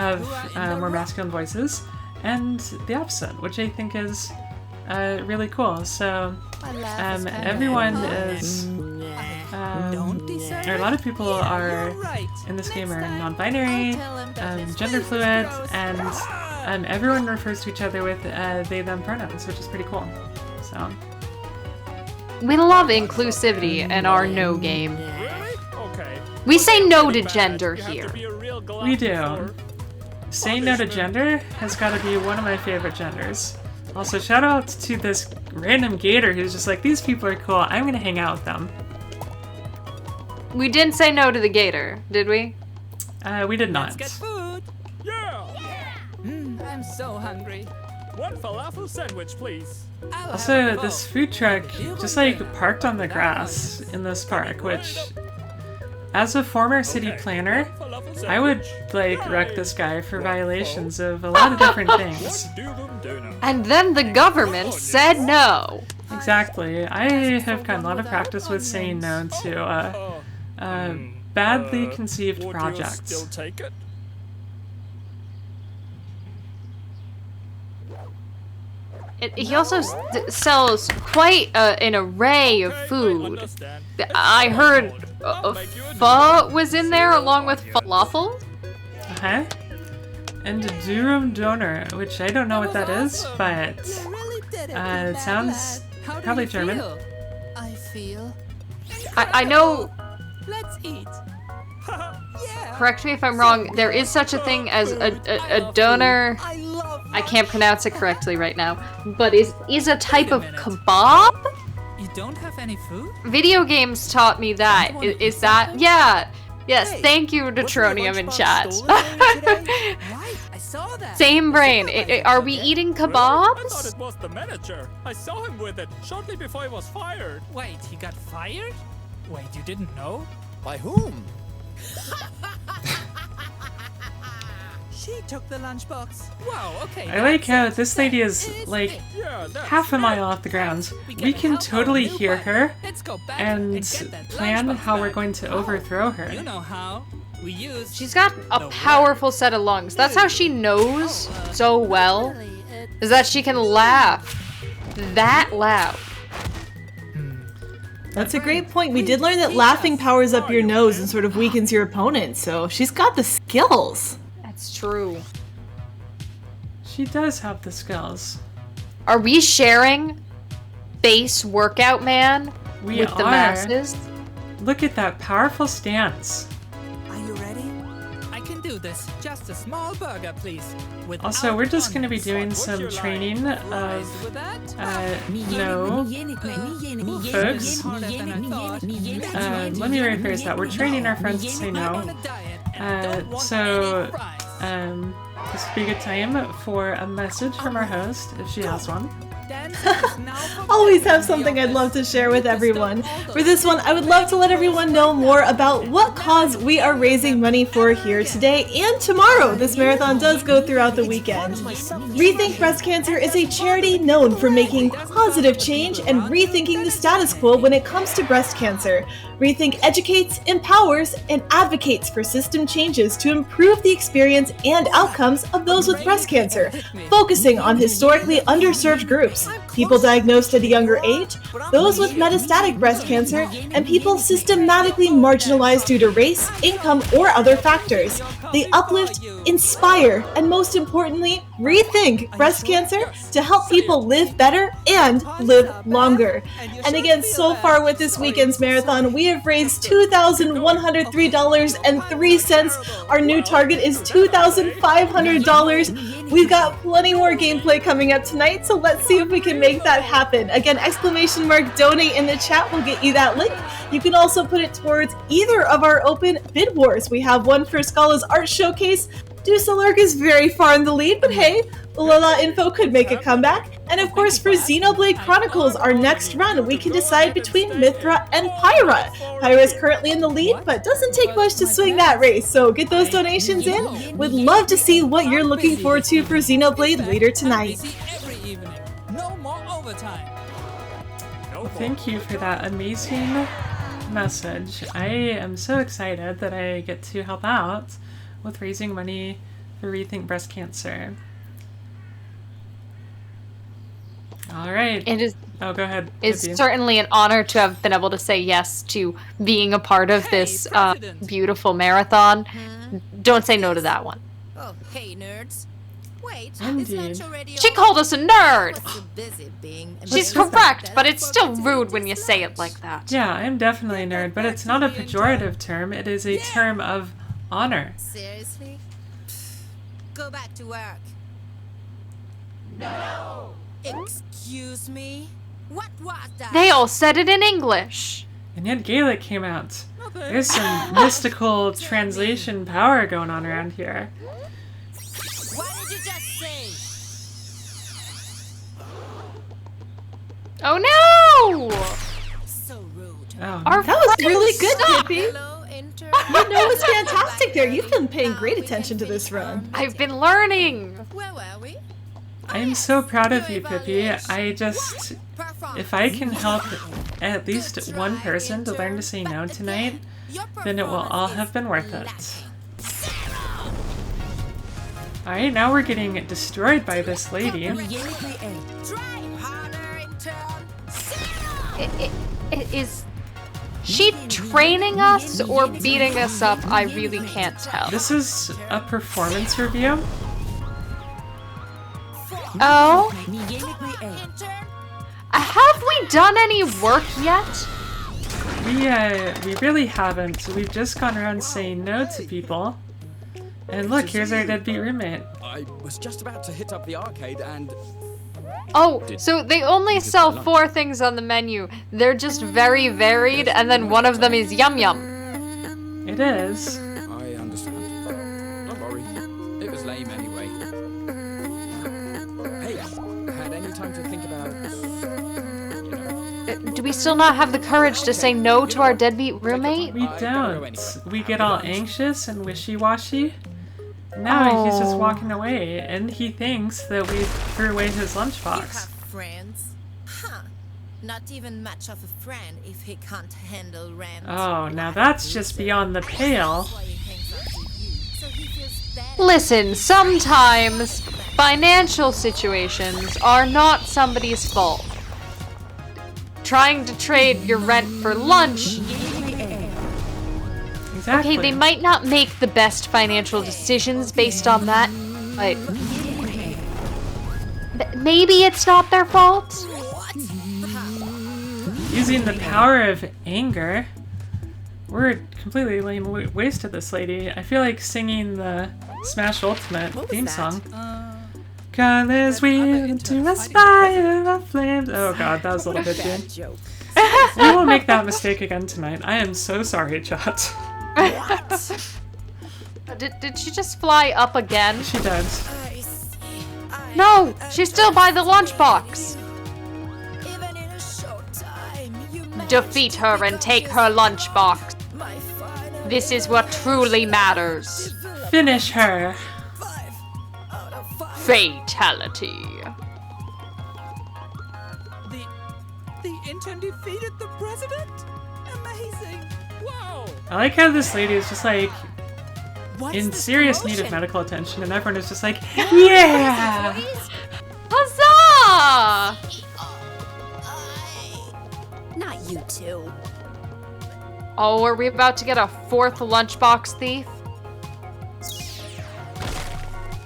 have more masculine voices, and the opposite, which I think is really cool. So everyone is, or a lot of people are in this game are non-binary, gender fluid, and everyone refers to each other with they them pronouns, which is pretty cool. So We love inclusivity in our no game. Really? Okay. We say no to gender here. we do. Saying no to gender has got to be one of my favorite genders. Also, shout out to this random gator who's just like, these people are cool, I'm gonna hang out with them. We didn't say no to the gator, did we? We did not. Let's get food. Yeah. I'm so hungry. One falafel sandwich, please. Also, this food truck just like parked on the grass in this park, which, as a former city planner, I would like wreck this guy for violations of a lot of different things. And then the government said no. Exactly. I have gotten a lot of practice with saying no to badly conceived projects. Still take it? He also sells quite an array of food. I heard pho was in there along with falafel. Uh-huh. And durum donor, which I don't know what that is, but it sounds probably German. I feel. I know, Let's eat. Yeah. correct me if I'm wrong, there is such a thing as a donor. I can't pronounce it correctly right now, but is a type of kebab? You don't have any food? Video games taught me that. Is that? Yeah. Yes, thank you, Deutronium in chat. Right, I saw that. Same brain. Are we eating I thought kebabs? it was the manager. I saw him with it shortly before he was fired. Wait, he got fired? Wait, you didn't know? By whom? She took the lunchbox. Wow, okay. I like how this lady is like half a mile off the ground. We can totally hear her Let's go back and get that plan lunchbox how we're back. going to overthrow You her. know how. We use. She's got a powerful set of lungs. That's how she knows so well, is that she can laugh that loud. That's a great point. We did learn that laughing powers up your nose and sort of weakens your opponent, so she's got the skills. That's true. She does have the skills. Are we sharing base workout man with the masses? Look at that powerful stance. Are you ready? I can do this. Just a small burger, please. Also, we're just going to be doing some training of, no, folks. Let me rephrase that. We're training our friends to say no. This would be a good time for a message from our host, if she has one. Always have something I'd love to share with everyone. For this one, I would love to let everyone know more about what cause we are raising money for here today and tomorrow. This marathon does go throughout the weekend. Rethink Breast Cancer is a charity known for making positive change and rethinking the status quo when it comes to breast cancer. Rethink educates, empowers, and advocates for system changes to improve the experience and outcomes of those with breast cancer, focusing on historically underserved groups, people diagnosed at a younger age, those with metastatic breast cancer, and people systematically marginalized due to race, income, or other factors. They uplift, inspire, and most importantly, rethink breast cancer to help people live better and live longer. And again, so far with this weekend's marathon, we have raised $2,103.03. Our new target is $2,500. We've got plenty more gameplay coming up tonight, so let's see if we can make that happen. Again, !donate in the chat will get you that link. You can also put it towards either of our open bid wars. We have one for Scala's art showcase. Dusselerg is very far in the lead, but hey, Lola Info could make a comeback. And of course, for Xenoblade Chronicles, our next run, we can decide between Mithra and Pyra. Pyra is currently in the lead, but doesn't take much to swing that race, so get those donations in. Would love to see what you're looking forward to for Xenoblade later tonight. No more overtime. Thank you for that amazing message. I am so excited that I get to help out with raising money for Rethink Breast Cancer. All right. It is. Oh, go ahead. It's certainly an honor to have been able to say yes to being a part of this beautiful marathon. Don't say no to that one. Oh, hey, nerds. Wait, Indeed. She called us a nerd! She's correct, but it's still rude when you say it like that. Yeah, I'm definitely a nerd, but it's not a pejorative term. It is a term of honor. Seriously? Go back to work. No! Excuse me? What was that? They all said it in English. And yet Gaelic came out. There's some mystical translation power going on around here. What did you just say? Oh no! So rude. Oh, That was really good, Pippi. Hello, intern. You know, it was fantastic there. You've been paying great attention to this run. I've been learning. Where were we? I'm so proud of you, Pippi. If I can help at least one person to learn to say no tonight, then it will all have been worth it. Alright, now we're getting destroyed by this lady. Is she training us or beating us up? I really can't tell. This is a performance review. Oh? Have we done any work yet? We really haven't. We've just gone around saying no to people. And look, here's our deadbeat roommate. I was just about to hit up the arcade and... Oh, so they only sell 4 things on the menu. They're just very varied, and then one of them is yum yum. It is. I understand. Don't worry. It was lame anyway. Hey, had any time to think about... Do we still not have the courage to say no to our deadbeat roommate? We don't. We get all anxious and wishy-washy. Now he's just walking away, and he thinks that we threw away his lunchbox. You have friends? Huh. Not even much of a friend if he can't handle rent. Oh, now that's just beyond the pale. Listen, sometimes financial situations are not somebody's fault. Trying to trade your rent for lunch. Exactly. Okay, they might not make the best financial decisions based on that, but maybe it's not their fault. Using the power of anger. We're completely laying waste to this lady. I feel like singing the Smash Ultimate theme song. Colors wheel into a spiral of flames. Oh god, that was a little bit too. We won't make that mistake again tonight. I am so sorry, chat. Did she just fly up again? She does. No, she's still by the lunchbox. Defeat her and take her lunchbox. This is what truly matters. Finish her. Fatality. The intern defeated the president? Amazing. Whoa. I like how this lady is just like What's in this serious need promotion? of medical attention, and everyone is just like, yeah! Huzzah! Not you two. Oh, are we about to get a fourth lunchbox thief?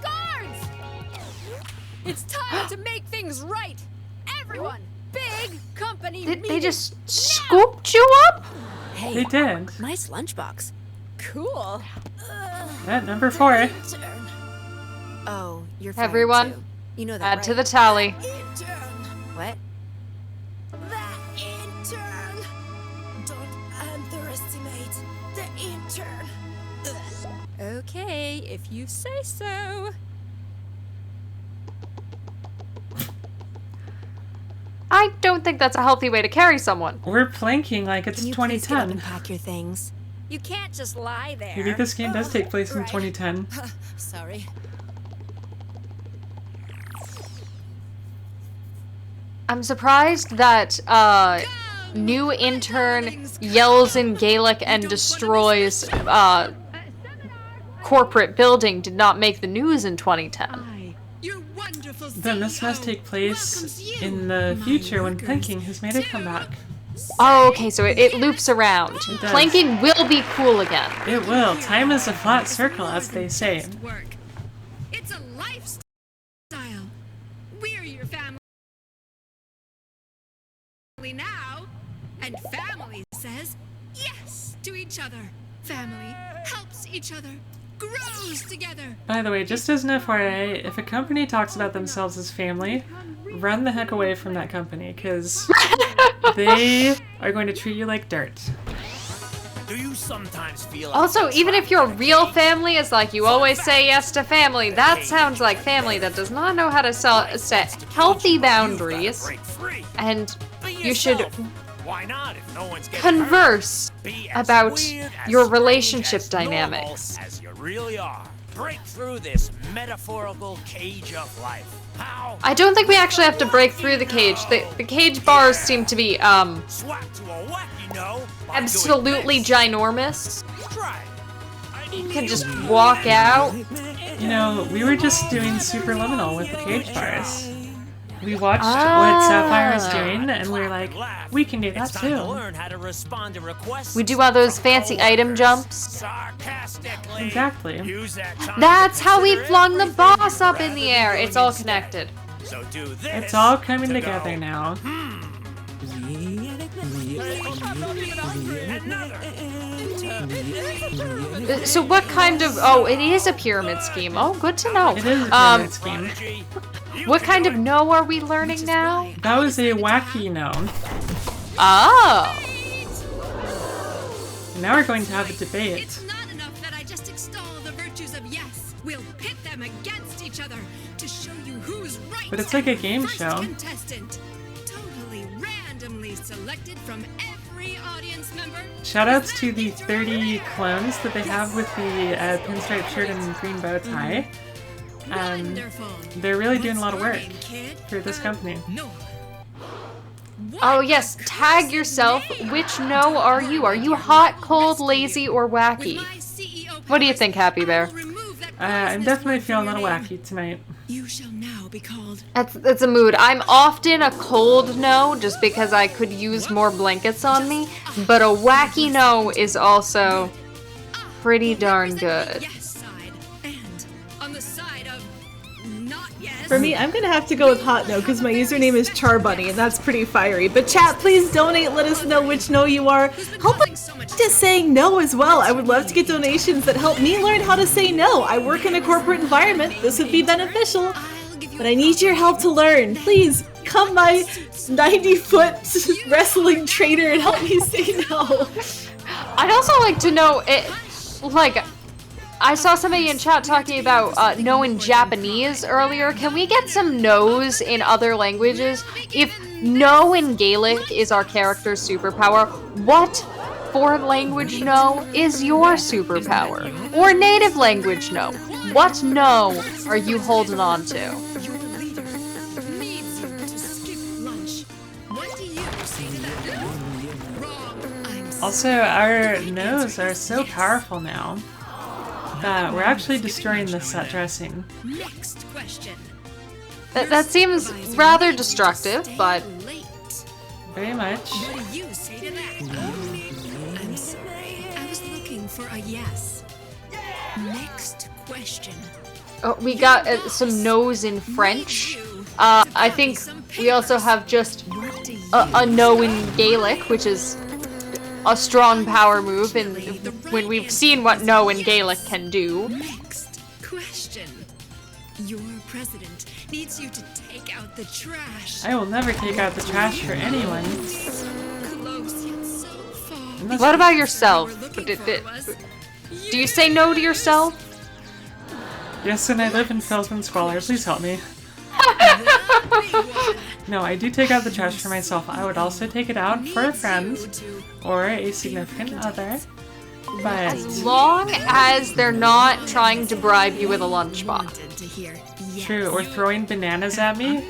Guards! It's time to make things right. Everyone, big company Did they meeting. just scooped you up? Hey, They did. nice lunchbox. Cool. At number 4. Oh, you're fired Everyone, too. You know that, add right? to the tally. What? That intern! Don't underestimate the intern! Okay, if you say so. I don't think that's a healthy way to carry someone. We're planking like it's Can you please get up 2010. and pack your things? You can't just lie there. Maybe this game does take place in 2010. Sorry. I'm surprised that new intern yells in Gaelic and destroys corporate building did not make the news in 2010. Then this must take place in the future when planking has made a comeback. Oh, okay, so it loops around. It does. Planking will be cool again. It will. Time is a flat circle, as they say. It's a lifestyle. We're your family now, and family says yes to each other. Family helps each other, grows together. By the way, just as an FYI, if a company talks about themselves as family, run the heck away from that company, because they are going to treat you like dirt. Do you sometimes feel Also, even if your real family is like you always say yes to family, that sounds like family that does not know how to set healthy boundaries, and you should Why not if no one's getting converse hurt? Be as about weird, as your strange, relationship as normal dynamics. as you really are. Break through this metaphorical cage of life. How? I don't think we actually have to break through the cage. The cage bars seem to be Swap to a wacky no by doing absolutely this. ginormous. Try. You can just walk out. You know, we were just doing Superliminal with the cage bars. We watched what Sapphire was doing, and we were like, we can do that It's time to too. learn how to respond to requests. We do all those fancy item jumps. Sarcastically. Exactly. Use that time That's to how we consider flung the everything boss up in rather the than air. doing It's all instead. connected. So do this. It's all coming to together go, now. So what kind of... Oh, it is a pyramid scheme. Oh, good to know. It is a pyramid scheme. What kind of no are we learning now? That was a wacky no. Oh. Now we're going to have a debate. It's not enough that I just extol the virtues of yes. We'll pit them against each other to show you who's right. But it's like a game First show. contestant, totally randomly selected from every audience member. Shoutouts to the 30 clones that they have with the pinstripe shirt and green bow tie. They're really doing a lot of work for this company. Oh, yes. Tag yourself. Which no are you? Are you hot, cold, lazy, or wacky? What do you think, Happy Bear? I'm definitely feeling a little wacky tonight. You shall now be called. That's a mood. I'm often a cold no, just because I could use more blankets on me. But a wacky no is also pretty darn good. Yes side, and on the side of not For me, I'm gonna have to go with hot no because my username is Charbunny and that's pretty fiery. But chat, please donate. Let us know which no you are. Help us to saying no as well. I would love to get donations that help me learn how to say no. I work in a corporate environment. This would be beneficial. But I need your help to learn. Please come my 90-foot wrestling trainer and help me say no. I'd also like to know, I saw somebody in chat talking about no in Japanese earlier. Can we get some no's in other languages? If no in Gaelic is our character's superpower, what foreign language no is your superpower? Or native language no? What no are you holding on to? Also, our no's are so powerful now that we're actually destroying the set dressing. Next question. That seems rather destructive, but... Very much. What do you say to that? I'm sorry. I was looking for a yes. Next question. Oh, we got some no's in French. I think we also have just a no in Gaelic, which is a strong power move, and when we've seen what no in Gaelic can do. Next question. Your president needs you to take out the trash. I will never take out the trash for anyone. Close yet so far. What about yourself? Do you say no to yourself? Yes, and I live in filth and squalor. Please help me. No, I do take out the trash for myself. I would also take it out for a friend or a significant other. But as long as they're not trying to bribe you with a lunchbox. True, or throwing bananas at me?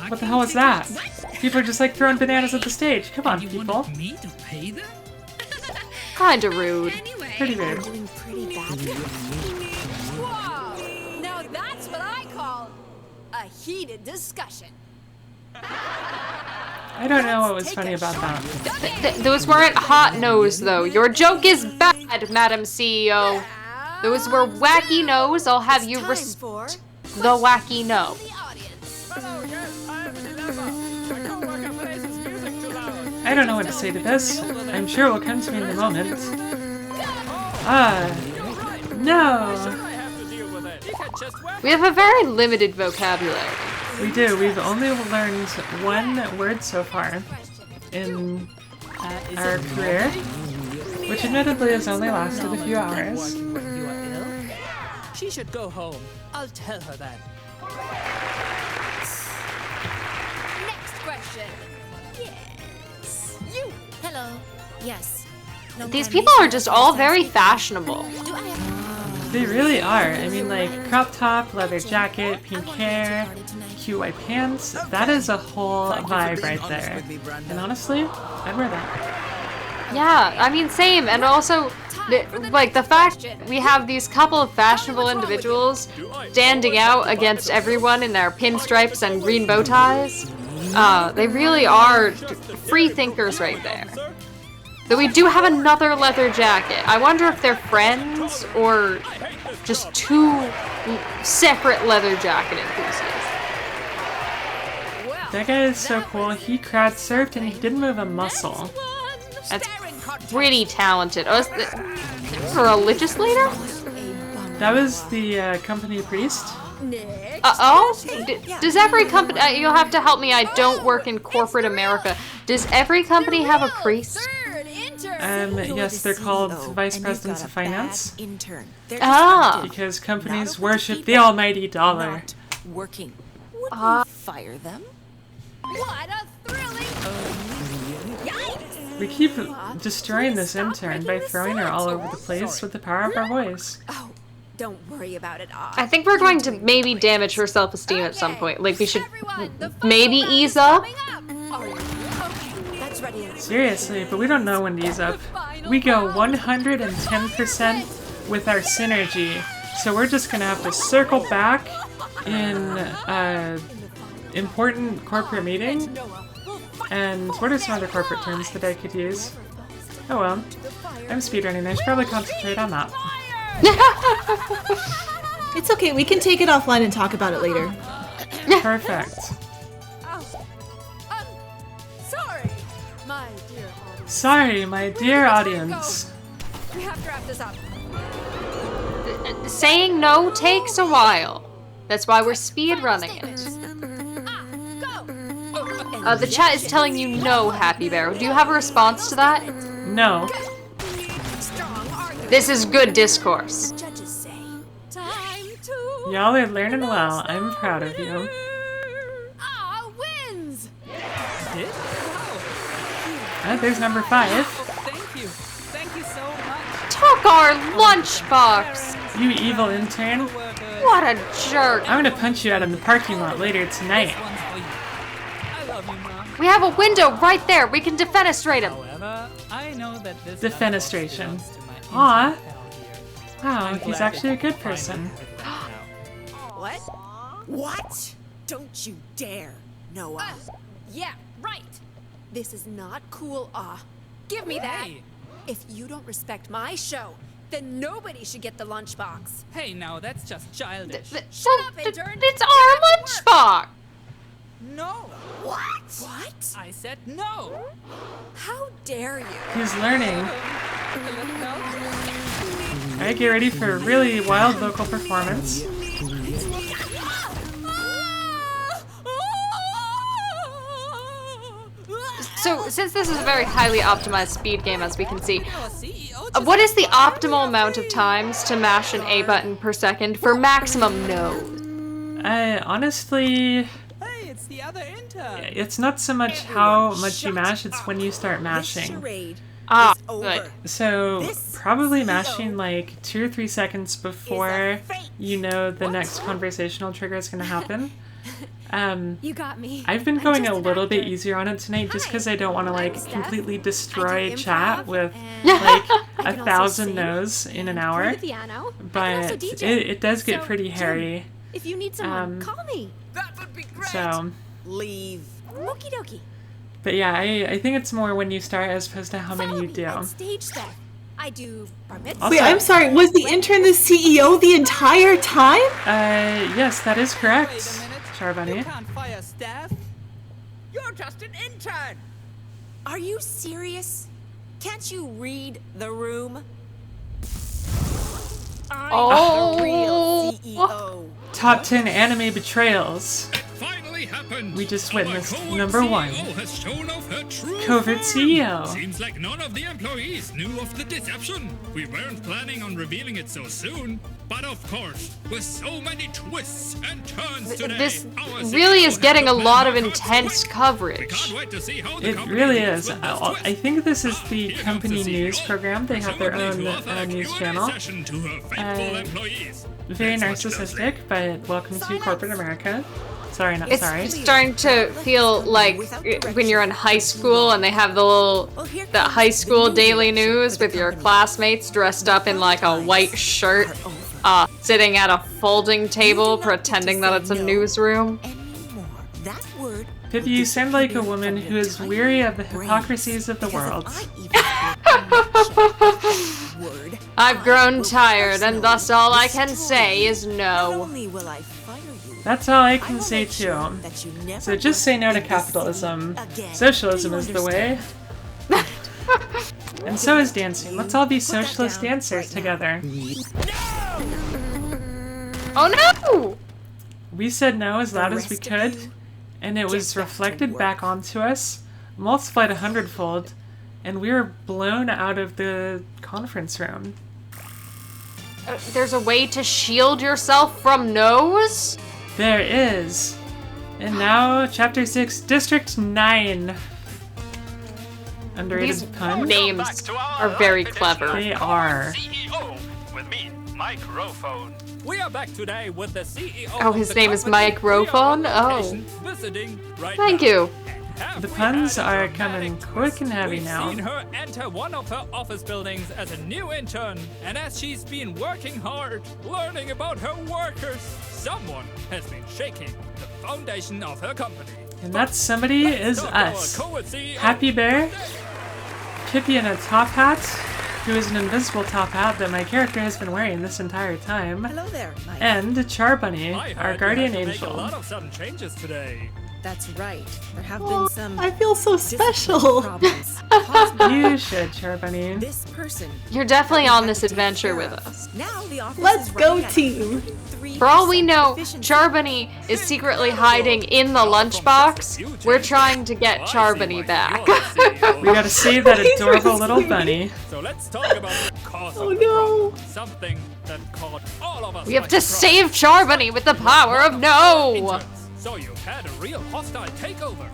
What the hell was that? People are just like throwing bananas at the stage. Come on, people. Kinda rude. Pretty rude. Whoa! Now that's what I call a heated discussion. I don't know what was funny about that. Those weren't hot no's, though. Your joke is bad, Madam CEO. Those were wacky no's. I'll have you respect the wacky no. I don't know what to say to this. I'm sure it will come to me in a moment. No! We have a very limited vocabulary. We do. We've only learned one word so far in our career, which admittedly has only lasted a few hours. You are ill? She should go home. I'll tell her that. Next question. Yes. You. Hello. Yes. These people are just all very fashionable. They really are. I mean, like, crop top, leather jacket, pink hair, cute white pants. That is a whole vibe right there. And honestly, I'd wear that. Yeah, I mean, same. And also, like, the fact we have these couple of fashionable individuals standing out against everyone in their pinstripes and green bow ties. They really are free thinkers right there. Though we do have another leather jacket. I wonder if they're friends or just two separate leather jacket enthusiasts. That guy is so cool. He crowd surfed and he didn't move a muscle. That's pretty talented. Oh, a religious leader? That was the company priest. Does every company... you'll have to help me. I don't work in corporate America. Does every company have a priest? Yes, they're called Vice Presidents of Finance. Because companies worship the almighty dollar. Working. Would you fire them? What a thrilling! We keep destroying this intern by throwing her all over the place with the power of our voice. Oh, don't worry about it. I think we're going to maybe damage her self-esteem at some point. Like, we should maybe ease up. Seriously, but we don't know when to ease up. We go 110% with our synergy, so we're just gonna have to circle back in important corporate meeting. And what are some other corporate terms that I could use? Oh well, I'm speedrunning. I should probably concentrate on that. It's okay, we can take it offline and talk about it later. Perfect. Sorry, my dear audience. Sorry, my dear audience. We have to wrap this up. Saying no takes a while. That's why we're speed running it. The chat is telling you no, Happy Bear. Do you have a response to that? No. This is good discourse. Y'all are learning well. I'm proud of you. Wins! There's number 5. Thank you. Thank you so much. Took our lunchbox. You evil intern. What a jerk. I'm gonna punch you out in the parking lot later tonight. I love you, Mom. We have a window right there. We can defenestrate him. However, I know that this Defenestration. Aw. Wow, he's actually a good person. What? What? Don't you dare, Noah. Yeah, right. This is not cool, Give me that. Hey. If you don't respect my show, then nobody should get the lunchbox. Hey, now that's just childish. Shut up, intern. It's our lunchbox. No. What? What? I said no. How dare you? He's learning. Alright, get ready for a really wild vocal performance. So, since this is a very highly optimized speed game, as we can see, what is the optimal amount of times to mash an A button per second for maximum no's? Honestly, Hey, it's the other intern. it's not so much how much you mash, it's when you start mashing. Good. So, probably mashing like 2 or 3 seconds before you know the next conversational trigger is going to happen. You got me. I've been going a little bit easier on it tonight just because I don't want to like completely destroy chat with like 1,000 no's in an hour. But it does get pretty hairy. If you need someone, call me. That would be great. So, Leave. Okie dokie. but yeah, I think it's more when you start as opposed to how many you do. Stage stuff. I do bar mitzvah. Also- Wait, I'm sorry. Was the intern the CEO the entire time? Yes, that is correct, Charbunny. You can't fire staff. You're just an intern. Are you serious? Can't you read the room? I'm the real CEO. Top 10 anime betrayals. Finally happened. We just Our witnessed covert number 1. CEO has shown off her true Covert form. CEO. Seems like none of the employees knew of the deception. We weren't planning on revealing it so soon, but of course, with so many twists and turns today, This our really CEO is getting a has lot of planned her intense quick. coverage. We can't wait to see how the It company really deals is. with this twist. I think this is the Here comes company the news CEO. program. They have their Presumably own to offer a news Q&A channel. session to her faithful employees. Very Thanks much, narcissistic, but welcome to corporate America. Sorry, not It's sorry. starting to feel like when you're in high school and they have the high school daily news with your classmates dressed up in like a white shirt, sitting at a folding table pretending that it's a newsroom. That word. Pippi, you sound like a woman who is weary of the hypocrisies of the world. I've grown tired, and thus all I can say is no. That's all I can say too. So just say no to capitalism. Socialism is the way. And so is dancing. Let's all be socialist dancers together. Oh no! We said no as loud as we could, and it was reflected back onto us, multiplied 100-fold, and we were blown out of the conference room. There's a way to shield yourself from no's? There is. And now, Chapter 6, District 9. Underrated These puns? names are very clever. They are. CEO with me, microphone. We are back today with the CEO. Oh, his name is Microphone? Oh. Visiting right Thank now. you. The puns are coming quick and heavy We've now. seen her enter one of her office buildings as a new intern, and as she's been working hard, learning about her workers, someone has been shaking the foundation of her company. And that somebody is us. Happy Bear, PippyInATopHat, who is an invisible top hat that my character has been wearing this entire time. Hello there, Mike. And Charbunny, our guardian Make a angel. lot of sudden changes today. That's right. There have been some. I feel so special. Problems. You should, Charbunny. This person. You're definitely on this adventure with us. Now the office Let's is go, running at team. For all we know, Charbunny is secretly hiding in the lunchbox. We're trying to get Charbunny back. We gotta save that adorable little bunny. So let's talk about the cause Oh, of the no. problem. Something that caught all of us. We have by to surprise. save Charbunny with the power of no! Interns. So you've had a real hostile takeover.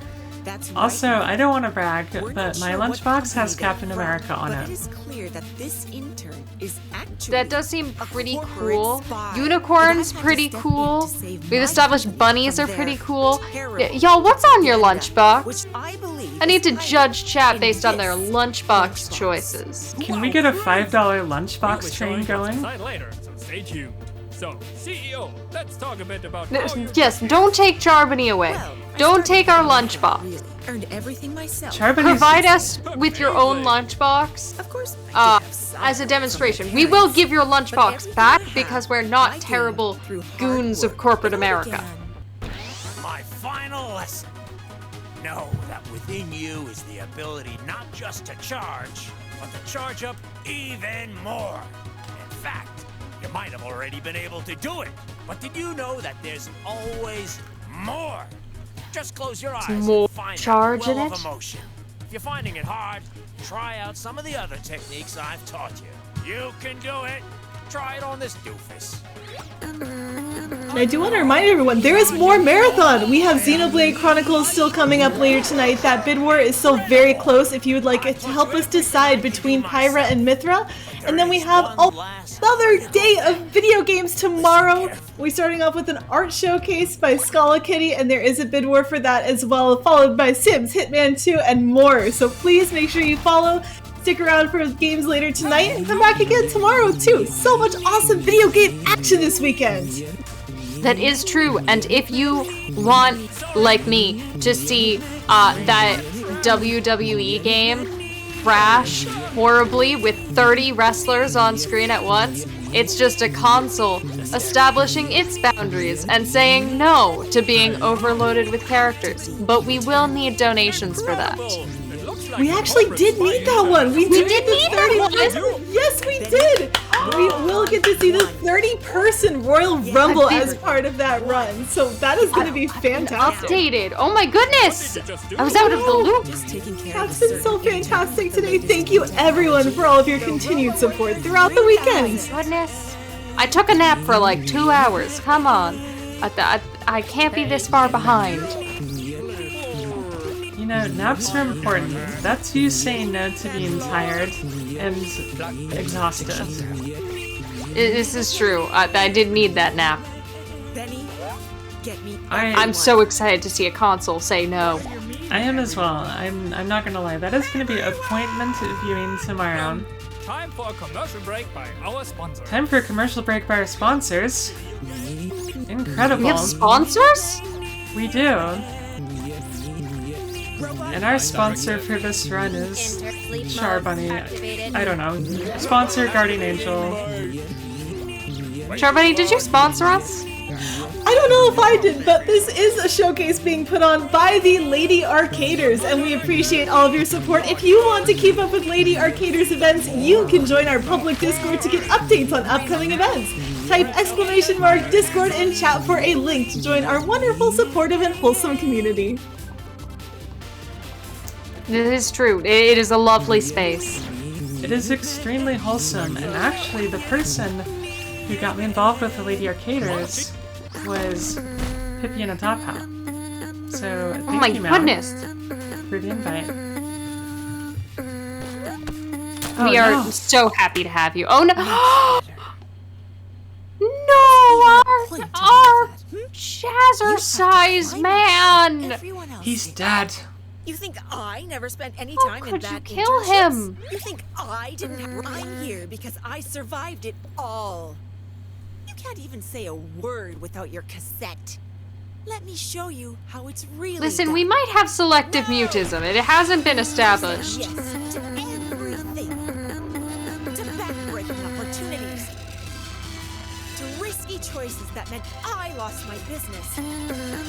That's right. Also, I don't want to brag, We're but not my sure what lunchbox has company Captain they're America from, on but it. it is clear that this intern is actually That does seem pretty corporate cool. spy. Unicorns, But I've had to pretty step in cool. to save We've my established company bunnies from are pretty their cool. terrible Y'all, what's on your propaganda, lunchbox? which I believe I need to is hiding judge chat in based on their this lunchbox choices. Can we get a $5 We'll lunchbox be train showing what's going? inside later, so stay tuned. So, CEO, let's talk a bit about how you Yes, don't take Charbunny away. Well, I Don't started take our really. lunchbox. Earned everything myself. Charbunny's Provide us with your own lunchbox Of course, I did have some as a help demonstration. from We my will parents, give your but lunchbox everything back I have, because we're I not gained terrible through hard goons of work. corporate Hello America. again. My final lesson. Know that within you is the ability not just to charge, but to charge up even more. In fact, you might have already been able to do it. But did you know that there's always more? Just close your eyes more and find charge that in well it? of emotion. If you're finding it hard, try out some of the other techniques I've taught you. You can do it. Try it on this doofus. And I do want to remind everyone, there is more Marathon! We have Xenoblade Chronicles still coming up later tonight. That bid war is still very close if you would like it to help us decide between Pyra and Mithra. And then we have another day of video games tomorrow. We're starting off with an art showcase by Scala Kitty, and there is a bid war for that as well, followed by Sims, Hitman 2, and more. So please make sure you follow. Stick around for games later tonight and come back again tomorrow too. So much awesome video game action this weekend. That is true, and if you want, like me, to see that WWE game crash horribly with 30 wrestlers on screen at once, it's just a console establishing its boundaries and saying no to being overloaded with characters. But we will need donations for that. We actually did need that one. We did did the need 30 that one. Yes, we did. We will get to see the 30-person Royal Rumble as part of that run. So that is going to be fantastic. Updated. Oh my goodness! I was out of the loop. Just taking care That's of been so fantastic today. Thank you everyone for all of your continued support throughout the weekend. Goodness. I took a nap for like 2 hours. Come on. I can't be this far behind. You know, naps are important. That's you saying no to being tired and exhausted. This is true. I did need that nap. Benny, get me. I'm so excited to see a console say no. I am as well. I'm not gonna lie. That is gonna be appointment viewing tomorrow. Time for a commercial break by our sponsor. Time for a commercial break by our sponsors. Incredible. We have sponsors? We do. And our sponsor for this run is Charbunny. I don't know. Sponsor Guardian Angel. Charbunny, did you sponsor us? I don't know if I did, but this is a showcase being put on by the Lady Arcaders, and we appreciate all of your support. If you want to keep up with Lady Arcaders events, you can join our public Discord to get updates on upcoming events. Type !Discord in chat for a link to join our wonderful, supportive, and wholesome community. This is true. It is a lovely space. It is extremely wholesome, and actually the person who got me involved with the Lady Arcaders was PippyInATopHat. So thank Oh my you, Mel, goodness. for the invite. We are no. so happy to have you. Oh no! No, our jazzercise man! Everyone else. He's dead. You think I never spent any How time in could you bad kill internships? him? You think I didn't have... I'm here because I survived it all. You can't even say a word without your cassette. Let me show you how it's really Listen, done. we might have selective mutism. It hasn't been established. Yes, to everything. risky choices that meant I lost my business.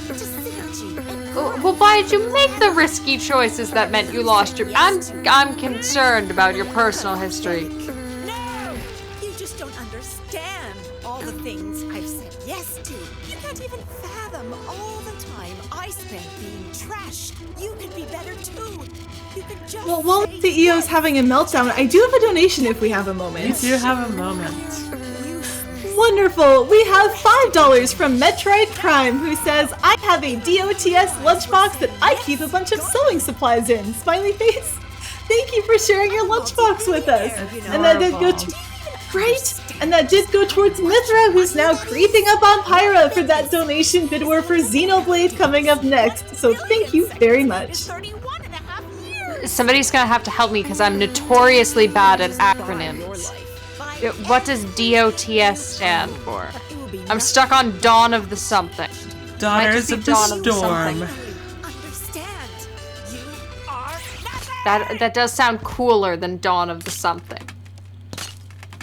Just synergy. Well, why did you make the risky choices that meant you lost your... I'm concerned about your personal history. No! You just don't understand all the things I've said yes to. You can't even fathom all the time I spent being trashed. You could be better too. You could just Well, while the CEO's having a meltdown, I do have a donation if we have a moment. We do have a moment. Wonderful! We have $5 from Metroid Prime, who says, I have a DOTS lunchbox that I keep a bunch of sewing supplies in. Smiley face. Thank you for sharing your lunchbox with us. And that did go right? And that did go towards Mithra, who's now creeping up on Pyra for that donation bid war for Xenoblade coming up next. So thank you very much. Somebody's gonna have to help me because I'm notoriously bad at acronyms. What does DOTS stand for? I'm stuck on Dawn of the something. Daughters of the Storm. That does sound cooler than Dawn of the something.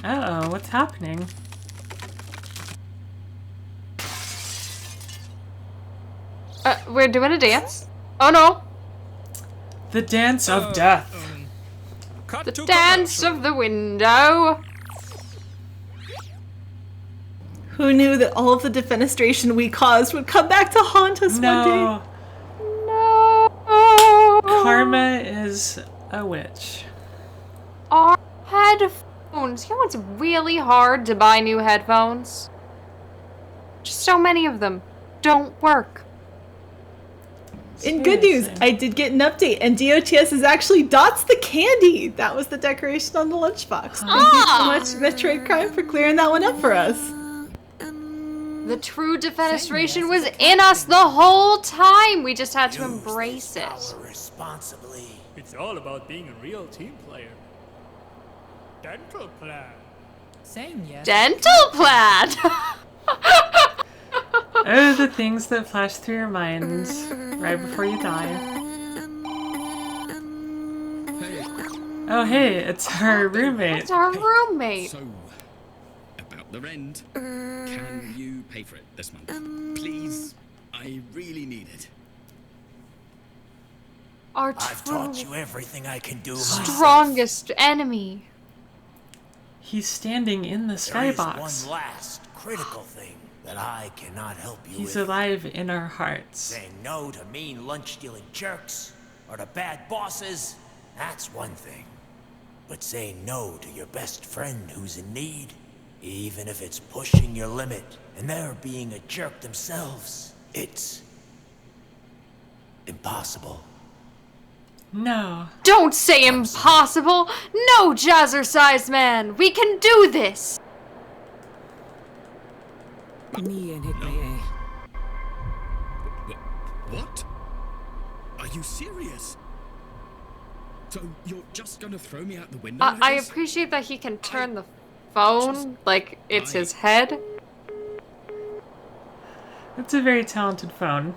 Uh-oh, what's happening? We're doing a dance. Oh no! The dance of death. The dance of the window. Who knew that all of the defenestration we caused would come back to haunt us one day? No. Karma is a witch. Our headphones. You know what's really hard to buy new headphones? Just so many of them don't work. In good news, I did get an update, and DOTS is actually Dots the Candy. That was the decoration on the lunchbox. Thank you so much, Metroid Prime, for clearing that one up for us. The true defenestration was in us the whole time. We just had to embrace it. Responsibly. It's all about being a real team player. Dental plan. Saying yes. Dental plan. Oh, the things that flash through your mind right before you die. Oh, hey, it's our roommate. It's our roommate. So, about the rent, can you pay for it this month? Please, I really need it. Our I've taught you everything I can do. strongest enemy. He's standing in the skybox. There is one last critical thing that I cannot help you He's with. alive in our hearts. Saying no to mean lunch-stealing jerks or to bad bosses, that's one thing. But saying no to your best friend who's in need, even if it's pushing your limit and they're being a jerk themselves, it's impossible. No. Don't say impossible. No, Jazzercise Man. We can do this. What? Are you serious? So you're just gonna throw me out the window? I appreciate that he can turn the phone like it's his head. That's a very talented phone.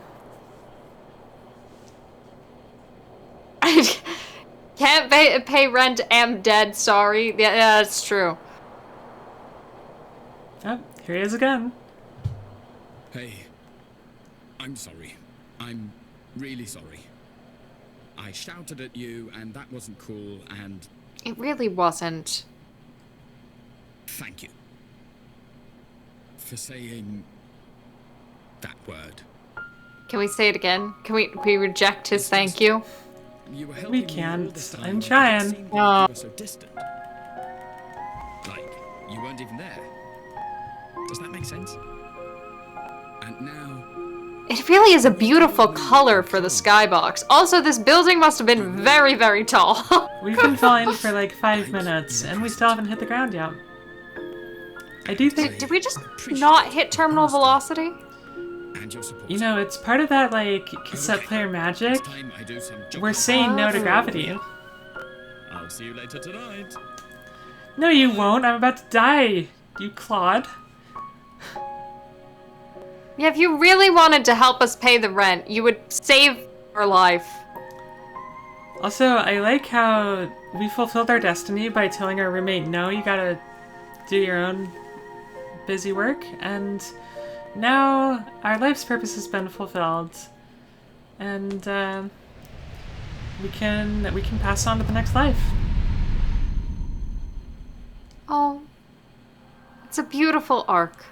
Can't pay rent, am dead, sorry. Yeah, that's true. Oh, here he is again. Hey, I'm sorry. I'm really sorry. I shouted at you and that wasn't cool and... It really wasn't. Thank you. For saying... that word. Can we say it again? Can we reject his thank you? You were helping We me all can't. this time, I'm but it trying. seemed like you were so distant. Like, you weren't even there. Does that make sense? And now... It really is a beautiful color for the skybox. Also, this building must have been very, very tall. We've been flying for like 5 minutes, and we still haven't hit the ground yet. I do think... Did we just not hit terminal velocity? You know, it's part of that, like, cassette player magic. We're saying no to gravity. I'll see you later tonight. No, you won't. I'm about to die, you clod. Yeah, if you really wanted to help us pay the rent, you would save our life. Also, I like how we fulfilled our destiny by telling our roommate, no, you gotta do your own busy work, and now our life's purpose has been fulfilled, and we can pass on to the next life. Oh, it's a beautiful arc.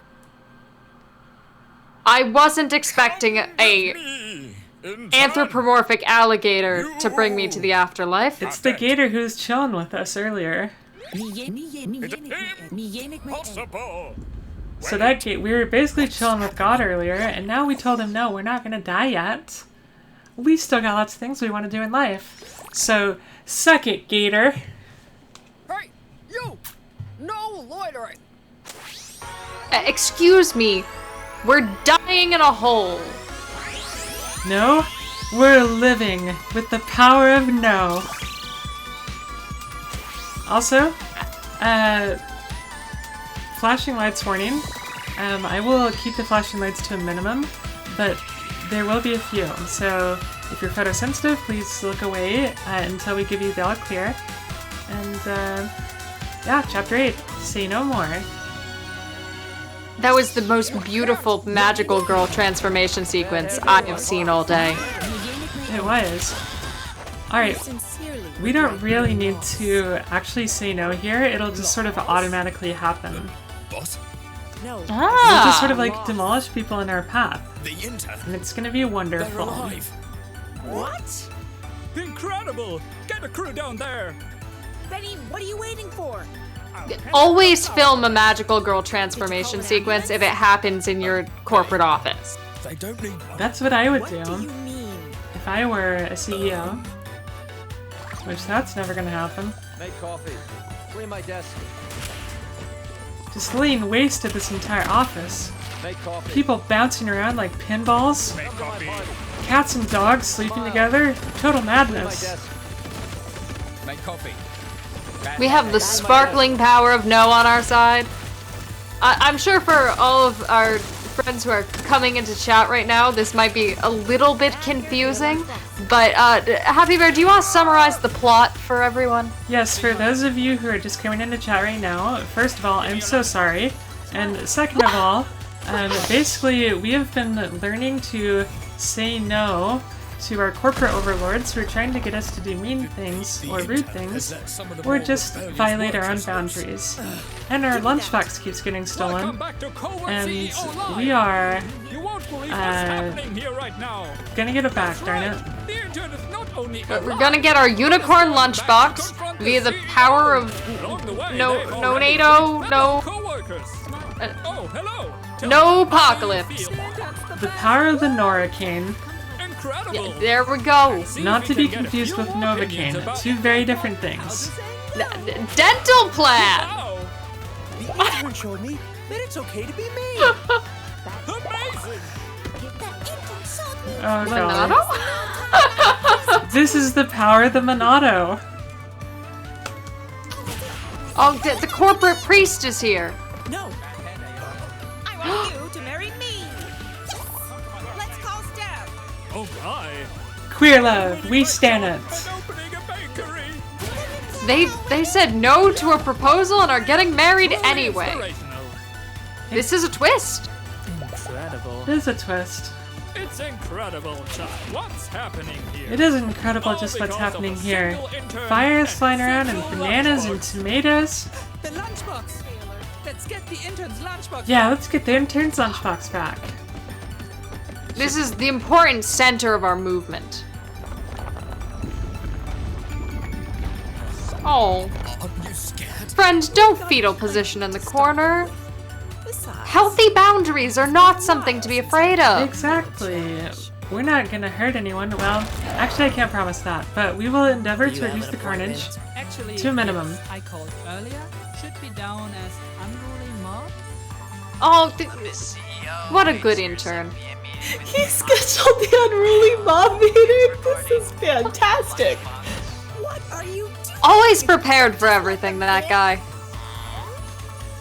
I wasn't expecting a anthropomorphic alligator to bring me to the afterlife. It's the gator who was chilling with us earlier. So that we were basically chilling with God earlier, and now we told him, no, we're not gonna die yet. We still got lots of things we want to do in life. So, suck it, gator. Hey, you! No loitering! Excuse me. We're dying in a hole. No, we're living with the power of no. Also, flashing lights warning. I will keep the flashing lights to a minimum, but there will be a few. So if you're photosensitive, please look away until we give you the all clear. And yeah, chapter 8, say no more. That was the most beautiful magical girl transformation sequence I have seen all day. It was. Alright, we don't really need to actually say no here, it'll just sort of automatically happen. Ah. We'll just sort of like demolish people in our path. And it's gonna be wonderful. What? Incredible! Get a crew down there! Benny, what are you waiting for? Always film a magical girl transformation sequence if it happens in your corporate office. That's what I would do if I were a CEO. Which that's never gonna happen. Make coffee. Clean my desk. Just laying waste to this entire office. Make coffee. People bouncing around like pinballs. Make coffee. Cats and dogs sleeping together. Total madness. Make coffee. We have the sparkling power of no on our side. I'm sure for all of our friends who are coming into chat right now, this might be a little bit confusing, but Happy Bear, do you want to summarize the plot for everyone? Yes, for those of you who are just coming into chat right now, first of all, I'm so sorry. And second of all, basically we have been learning to say no to our corporate overlords who are trying to get us to do mean things or rude things, or just violate our own boundaries. And our lunchbox keeps getting stolen, and we are gonna get it back, darn it. We're gonna get our unicorn lunchbox via the power of no apocalypse. The power of the Noricane. Yeah, there we go. Not to be confused with Novocaine, two very different things. Dental plan! The intern showed me that it's okay to be me! Amazing! Oh god. This is the power of the Monado. Oh, the corporate priest is here. No. I want you to marry me. Let's call Steph. Oh my. Queer love, we stand it. They said no to a proposal and are getting married anyway. This is a twist. Incredible. It is a twist. It's incredible, child. What's happening here? It is incredible just what's happening here. Fires flying around and bananas and tomatoes. The lunchbox! Let's get the intern's lunchbox. Yeah, let's get the intern's lunchbox back. This is the important center of our movement. Oh. Friend, don't fetal position in the corner. Healthy boundaries are not something to be afraid of. Exactly. We're not gonna hurt anyone. Well, actually I can't promise that, but we will endeavor to reduce the carnage to a minimum. I called earlier should be down as unruly mob. Oh, what a good intern. He scheduled the unruly mob meeting. This is fantastic. What are you doing? Always prepared for everything, that guy.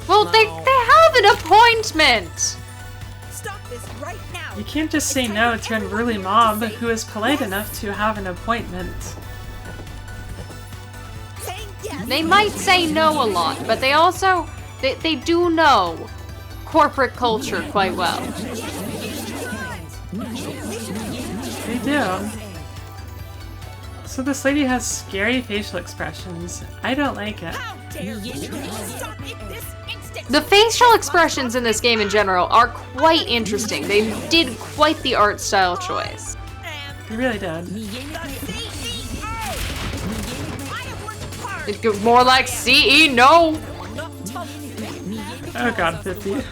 Well, they have an appointment. Stop this right now. You can't just say no to an unruly mob who is polite enough to have an appointment. They might say no a lot, but they also they do know corporate culture quite well. They do. So this lady has scary facial expressions. I don't like it. The facial expressions in this game in general are quite interesting. They did quite the art style choice. They really did. It goes more like CE, no! Oh god, Pippy.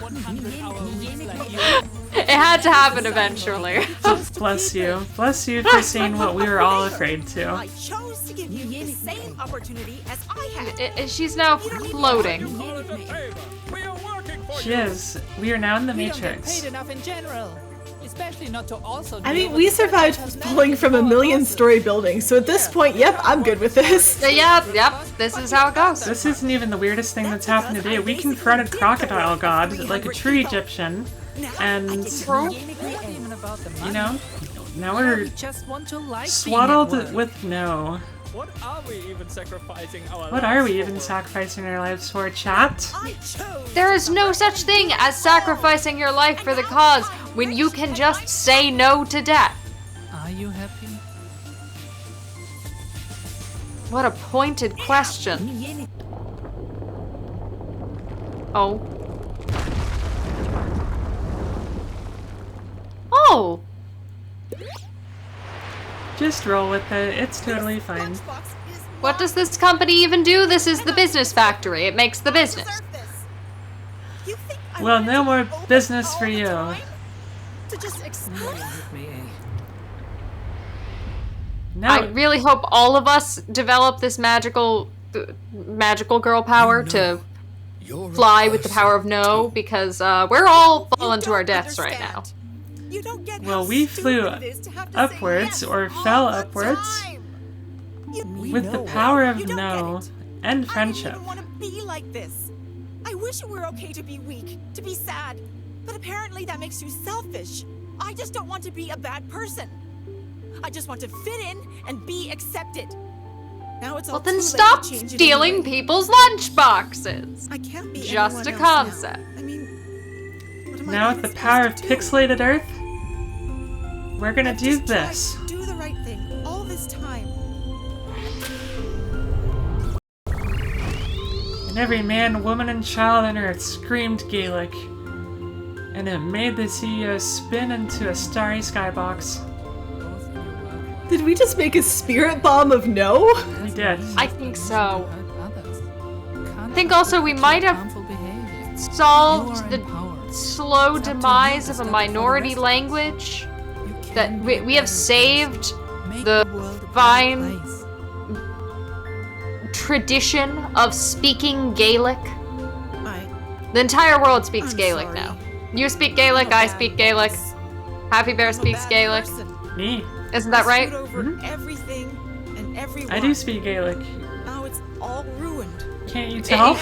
It had to happen eventually. Bless you. Bless you for seeing what we were all afraid to. I chose to give you the same opportunity as I had. She's now floating. She is. We are now in the We don't get Matrix. paid enough in general. Especially not to also I mean, we survived falling from a 1,000,000-story building, so at this point, yep, I'm good with this. Yep, this is how it goes. This isn't even the weirdest thing that's happened today. We confronted Crocodile God like a true Egyptian, and you know, now we're just want to like swaddled with no. What are we even sacrificing our What are we even sacrificing our lives for, chat? There is no such thing as sacrificing your life for the cause when you can just say no to death. Are you happy? What a pointed question. Oh. Oh! Just roll with it. It's totally fine. What does this company even do? This is the business factory. It makes the business. Well, no more business for you. To just explain. No. I really hope all of us develop this magical girl power to fly with the power of no, because we're all falling to our deaths right now. Well, we flew upwards, or fell upwards, with the power of no and friendship. Be like this. I wish it were okay to be weak, to be sad, but apparently that makes you selfish. I just don't want to be a bad person. I just want to fit in and be accepted. Now it's all Well, then too late to stop change it stealing anyway. people's lunch boxes. I can't be Just a anyone else concept. now. I mean, what am I Now with even the power of supposed to do? pixelated Earth, we're gonna do Just tried this. to do the right thing all this time. And every man, woman, and child on Earth screamed Gaelic. And it made the CEO spin into a starry skybox. Did we just make a spirit bomb of no? We did. I think so. I think also we might have solved the slow demise of a minority language. That we have saved the fine tradition of speaking Gaelic. The entire world speaks Gaelic now. You speak Gaelic, I speak Gaelic. Happy Bear speaks Gaelic. Me. Isn't that right? Everything and everyone. I do speak Gaelic. Now it's all ruined. Can't you tell?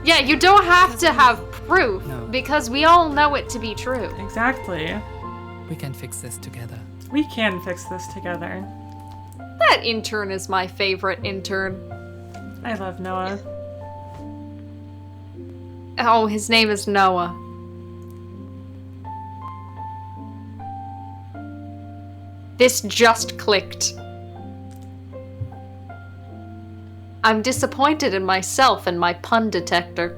Yeah, you don't have to have proof, because we all know it to be true. Exactly. We can fix this together. We can fix this together. That intern is my favorite intern. I love Noah. Oh, his name is Noah. This just clicked. I'm disappointed in myself and my pun detector.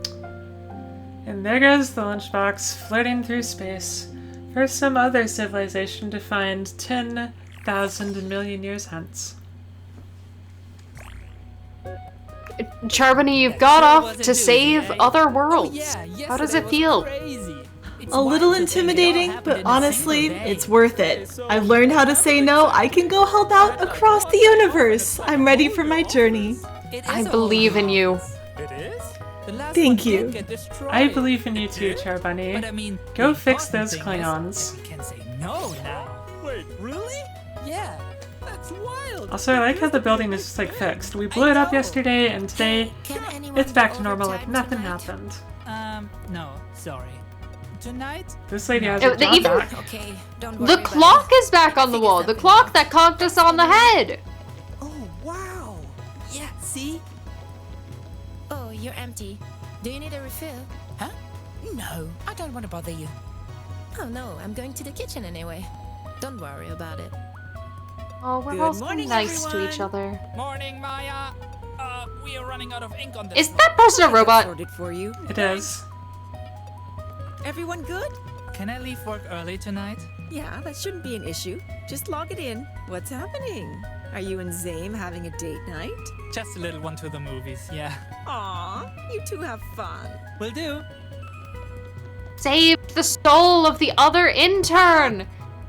And there goes the lunchbox floating through space for some other civilization to find 10,000 million years hence. Charbonny, you've got off to save other worlds. How does it feel? A little intimidating, but honestly, it's worth it. I've learned how to say no. I can go help out across the universe. I'm ready for my journey. I believe in you. It is? Thank you. I believe in you too, Charbonny. But I mean, Go fix those Klingons. we can say no now. Wait, really? Yeah, that's wild. Also, I like how the building is just like fixed. We blew it up yesterday, and today it's back to normal like nothing happened. No, sorry. Tonight? This lady has her job back. Okay, don't The clock is back on the wall. The clock that conked us on the head. Oh, wow. Yeah, see? Oh, you're empty. Do you need a refill? Huh? No, I don't want to bother you. Oh no, I'm going to the kitchen anyway. Don't worry about it. Oh, we're all so nice to each other. Morning, Maya. We are running out of ink on this. Is that person a robot? Sorted for you. It is. Everyone good? Can I leave work early tonight? Yeah, that shouldn't be an issue. Just log it in. What's happening? Are you and Zame having a date night? Just a little one to the movies, yeah. Aw, you two have fun. Will do. Saved the soul of the other intern!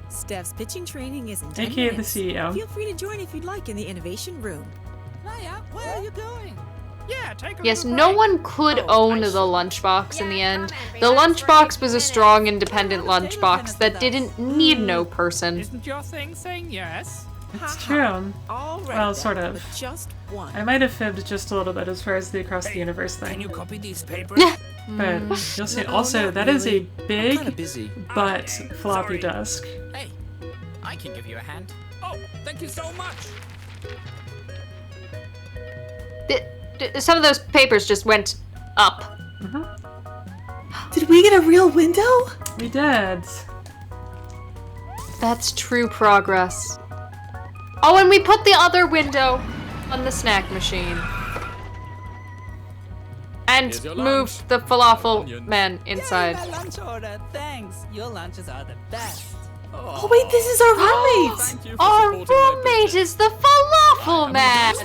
Steph's pitching training is in 10 AKA the minutes. CEO. Feel free to join if you'd like in the innovation room. Maya, where are you going? Yeah, take a Yes, little no break. one could own the lunchbox in the end. The lunchbox was a strong, independent lunchbox that didn't need no person. Isn't your thing saying yes? It's true. All right, Well, then, sort of. but just one. I might have fibbed just a little bit as far as the across the universe thing. Can you copy these papers? But you'll see. No, Also, not that is a really. I'm kinda big busy. butt Okay, floppy sorry. disk. Hey, I can give you a hand. Oh, thank you so much. Some of those papers just went up. Did we get a real window? We did. That's true progress. Oh, and we put the other window on the snack machine. And Here's your moved lunch. the falafel man inside. Yay, my lunch order. Thanks. Your lunches are the best. Oh wait, this is our roommate! Our roommate is the falafel man!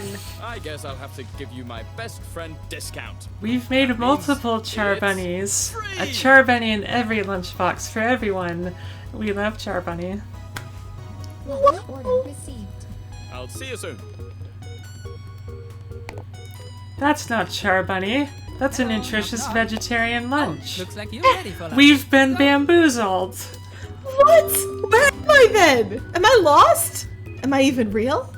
I guess I'll have to give you my best friend discount. We've made multiple char bunnies. A char bunny in every lunchbox for everyone. We love char bunny. Order received. I'll see you soon. That's not char bunny. That's a nutritious vegetarian lunch. Looks like you're ready for lunch. We've been bamboozled. What? Where am I then? Am I lost? Am I even real?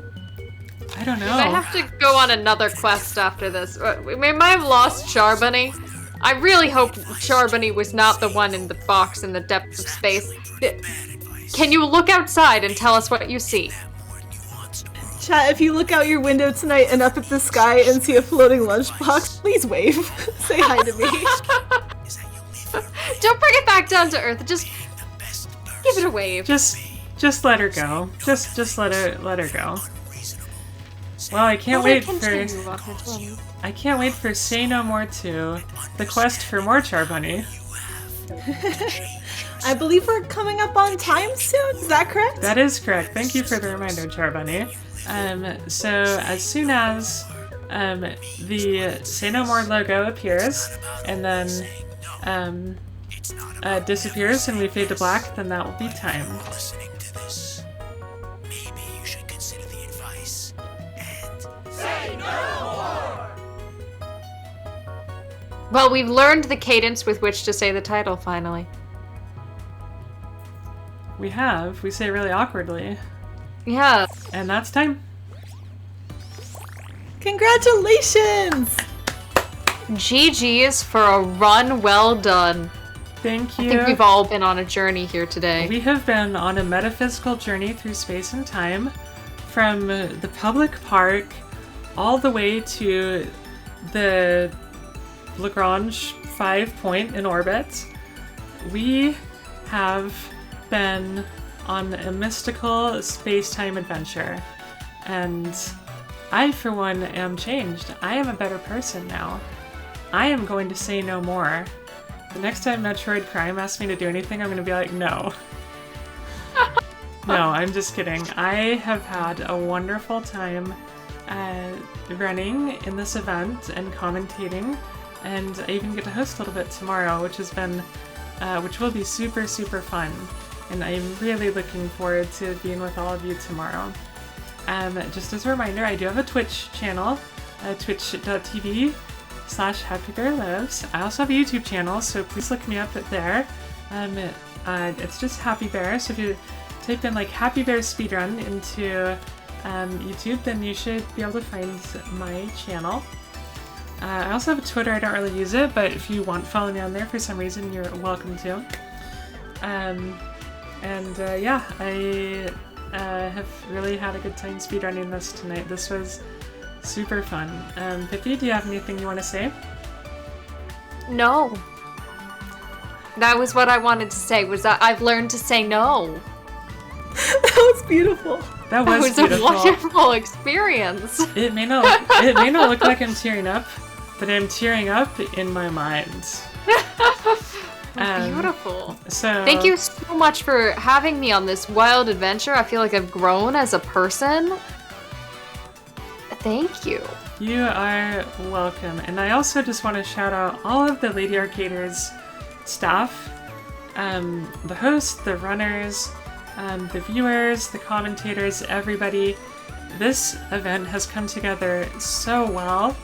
I don't know. I have to go on another quest after this. We might have lost Charbunny. I really hope Charbunny was not the one in the box in the depths of space. Can you look outside and tell us what you see? Chat, if you look out your window tonight and up at the sky and see a floating lunchbox, please wave. Say hi to me. Don't bring it back down to earth. Just give it a wave. Just let her go. Just let her go. Well, I can't wait for Say No More 2, the quest for more Charbunny. I believe we're coming up on time soon. Is that correct? That is correct. Thank you for the reminder, Charbunny. So as soon as the Say No More logo appears and then disappears and we fade to black, then that will be time. Well, we've learned the cadence with which to say the title, finally. We have. We say it really awkwardly. Yeah. And that's time. Congratulations! GG's for a run well done. Thank you. I think we've all been on a journey here today. We have been on a metaphysical journey through space and time, from the public park all the way to the Lagrange 5 point in orbit. We have been on a mystical space-time adventure, and I, for one, am changed. I am a better person now. I am going to say no more. The next time Metroid Prime asks me to do anything, I'm going to be like, no. No, I'm just kidding. I have had a wonderful time running in this event and commentating, and I even get to host a little bit tomorrow, which will be super, super fun. And I'm really looking forward to being with all of you tomorrow. Just as a reminder, I do have a Twitch channel, twitch.tv/HappyBearLives. I also have a YouTube channel, so please look me up there. It's just Happy Bear, so if you type in like Happy Bear Speedrun into YouTube, then you should be able to find my channel. I also have a Twitter. I don't really use it, but if you want to follow me on there for some reason, you're welcome to. Yeah, I have really had a good time speedrunning this tonight. This was super fun. Pippy, do you have anything you want to say? No. That was what I wanted to say, was that I've learned to say no. That was beautiful. That was a wonderful experience. It may not look like I'm tearing up, but I'm tearing up in my mind. Beautiful. So thank you so much for having me on this wild adventure. I feel like I've grown as a person. Thank you. You are welcome. And I also just want to shout out all of the Lady Arcaders staff, the hosts, the runners, the viewers, the commentators, everybody. This event has come together so well,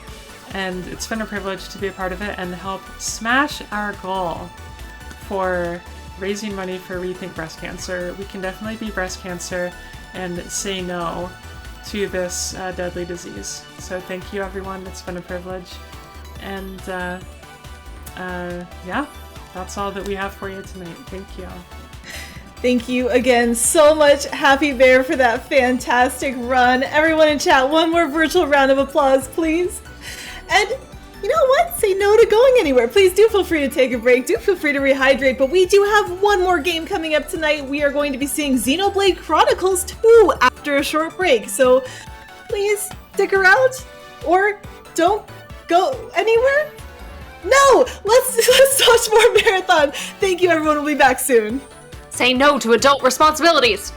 and it's been a privilege to be a part of it and help smash our goal for raising money for Rethink Breast Cancer. We can definitely beat breast cancer and say no to this deadly disease. So thank you, everyone. It's been a privilege. And yeah, that's all that we have for you tonight. Thank you. Thank you again so much, Happy Bear, for that fantastic run. Everyone in chat, one more virtual round of applause, please. And you know what? Say no to going anywhere. Please do feel free to take a break. Do feel free to rehydrate. But we do have one more game coming up tonight. We are going to be seeing Xenoblade Chronicles 2 after a short break. So please stick around or don't go anywhere. No! Let's watch more Marathon. Thank you, everyone. We'll be back soon. Say no to adult responsibilities.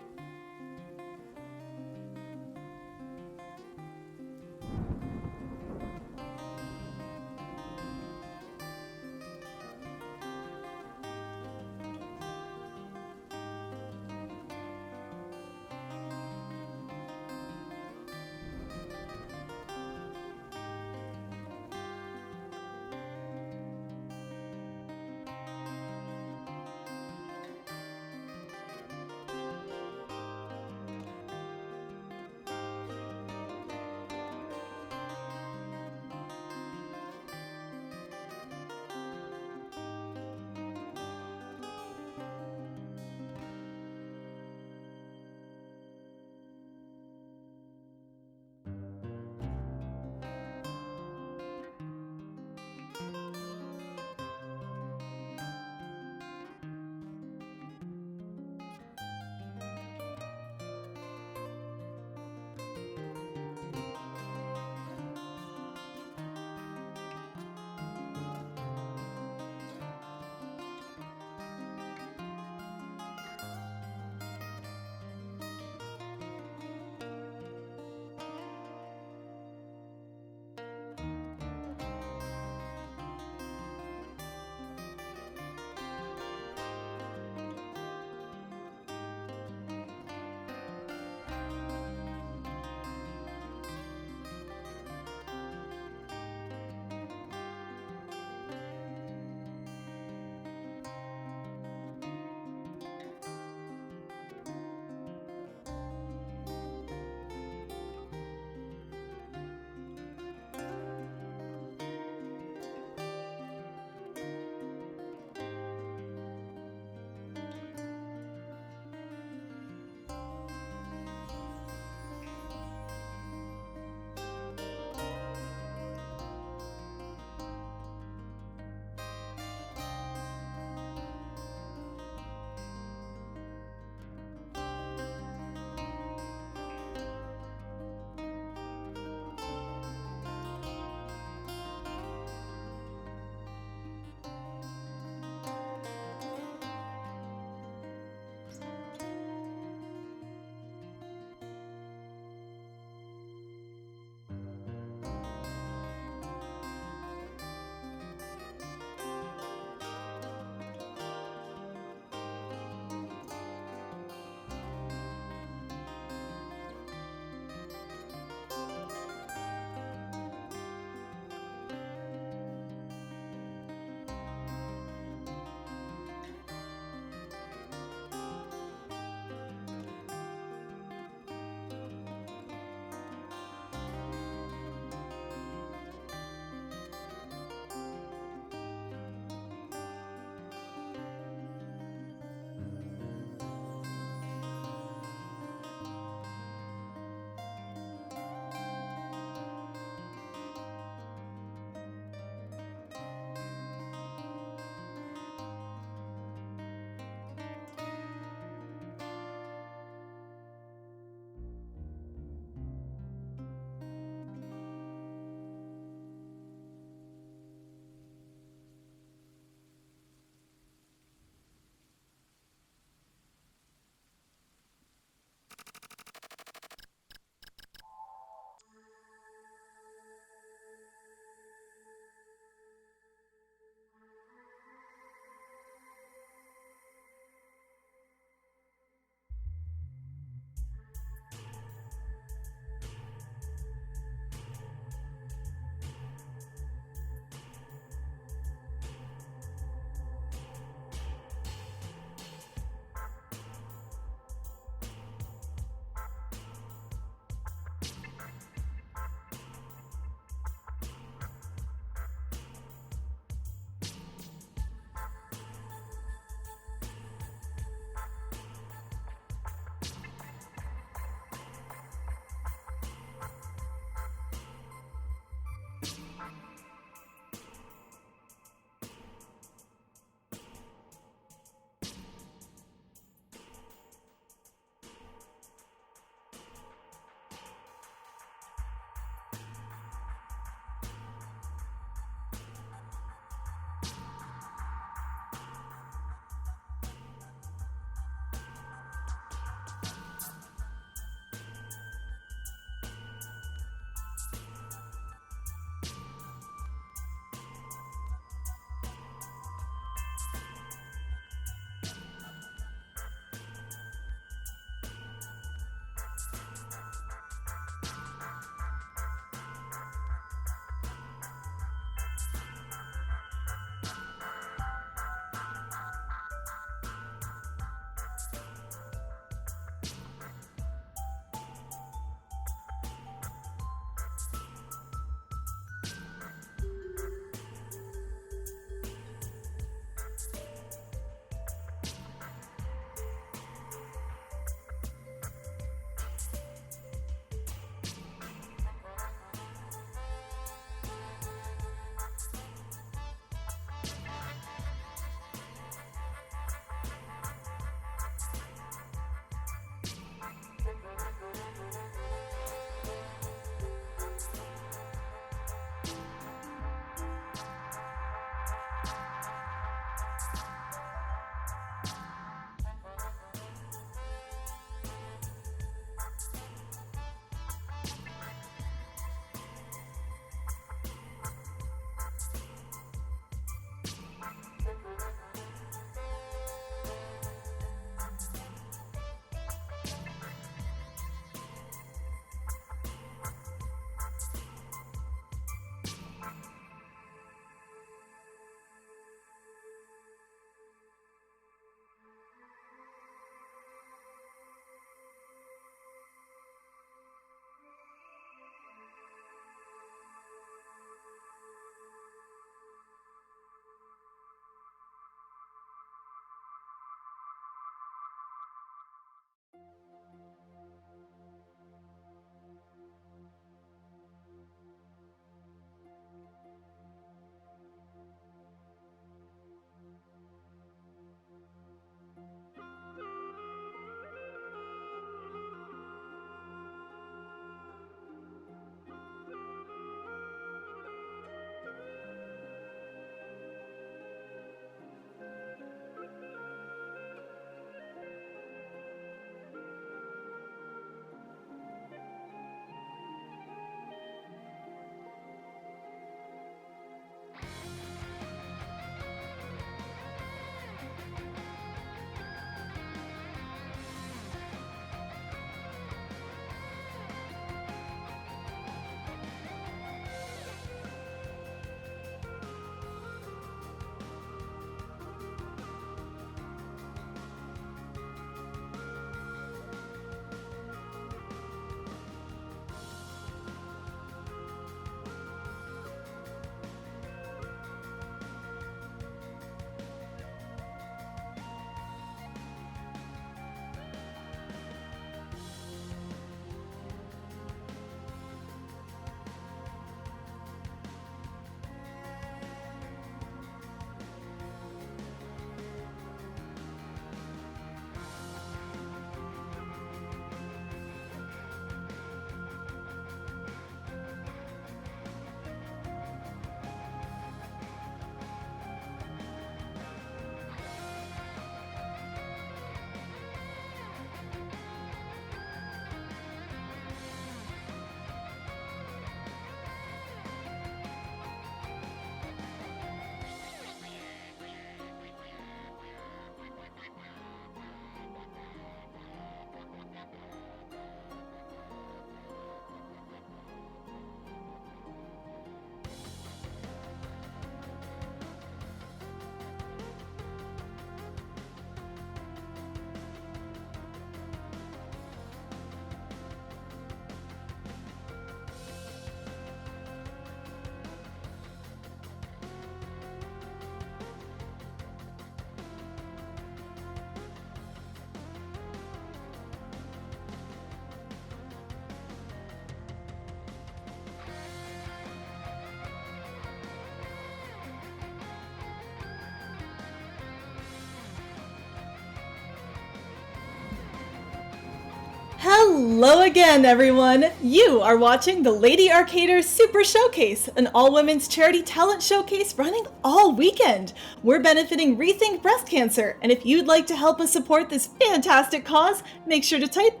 Hello again, everyone. You are watching the Lady Arcader Super Showcase, an all-women's charity talent showcase running all weekend. We're benefiting Rethink Breast Cancer, and if you'd like to help us support this fantastic cause, make sure to type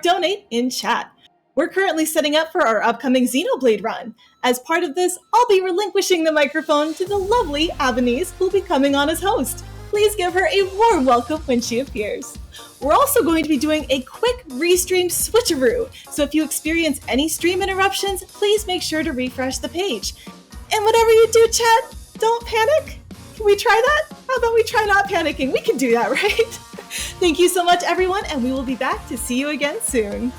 !donate in chat. We're currently setting up for our upcoming Xenoblade run. As part of this, I'll be relinquishing the microphone to the lovely Abenise, who'll be coming on as host. Please give her a warm welcome when she appears. We're also going to be doing a quick restream switcheroo, so if you experience any stream interruptions, please make sure to refresh the page. And whatever you do, chat, don't panic. Can we try that? How about we try not panicking? We can do that, right? Thank you so much, everyone, and we will be back to see you again soon.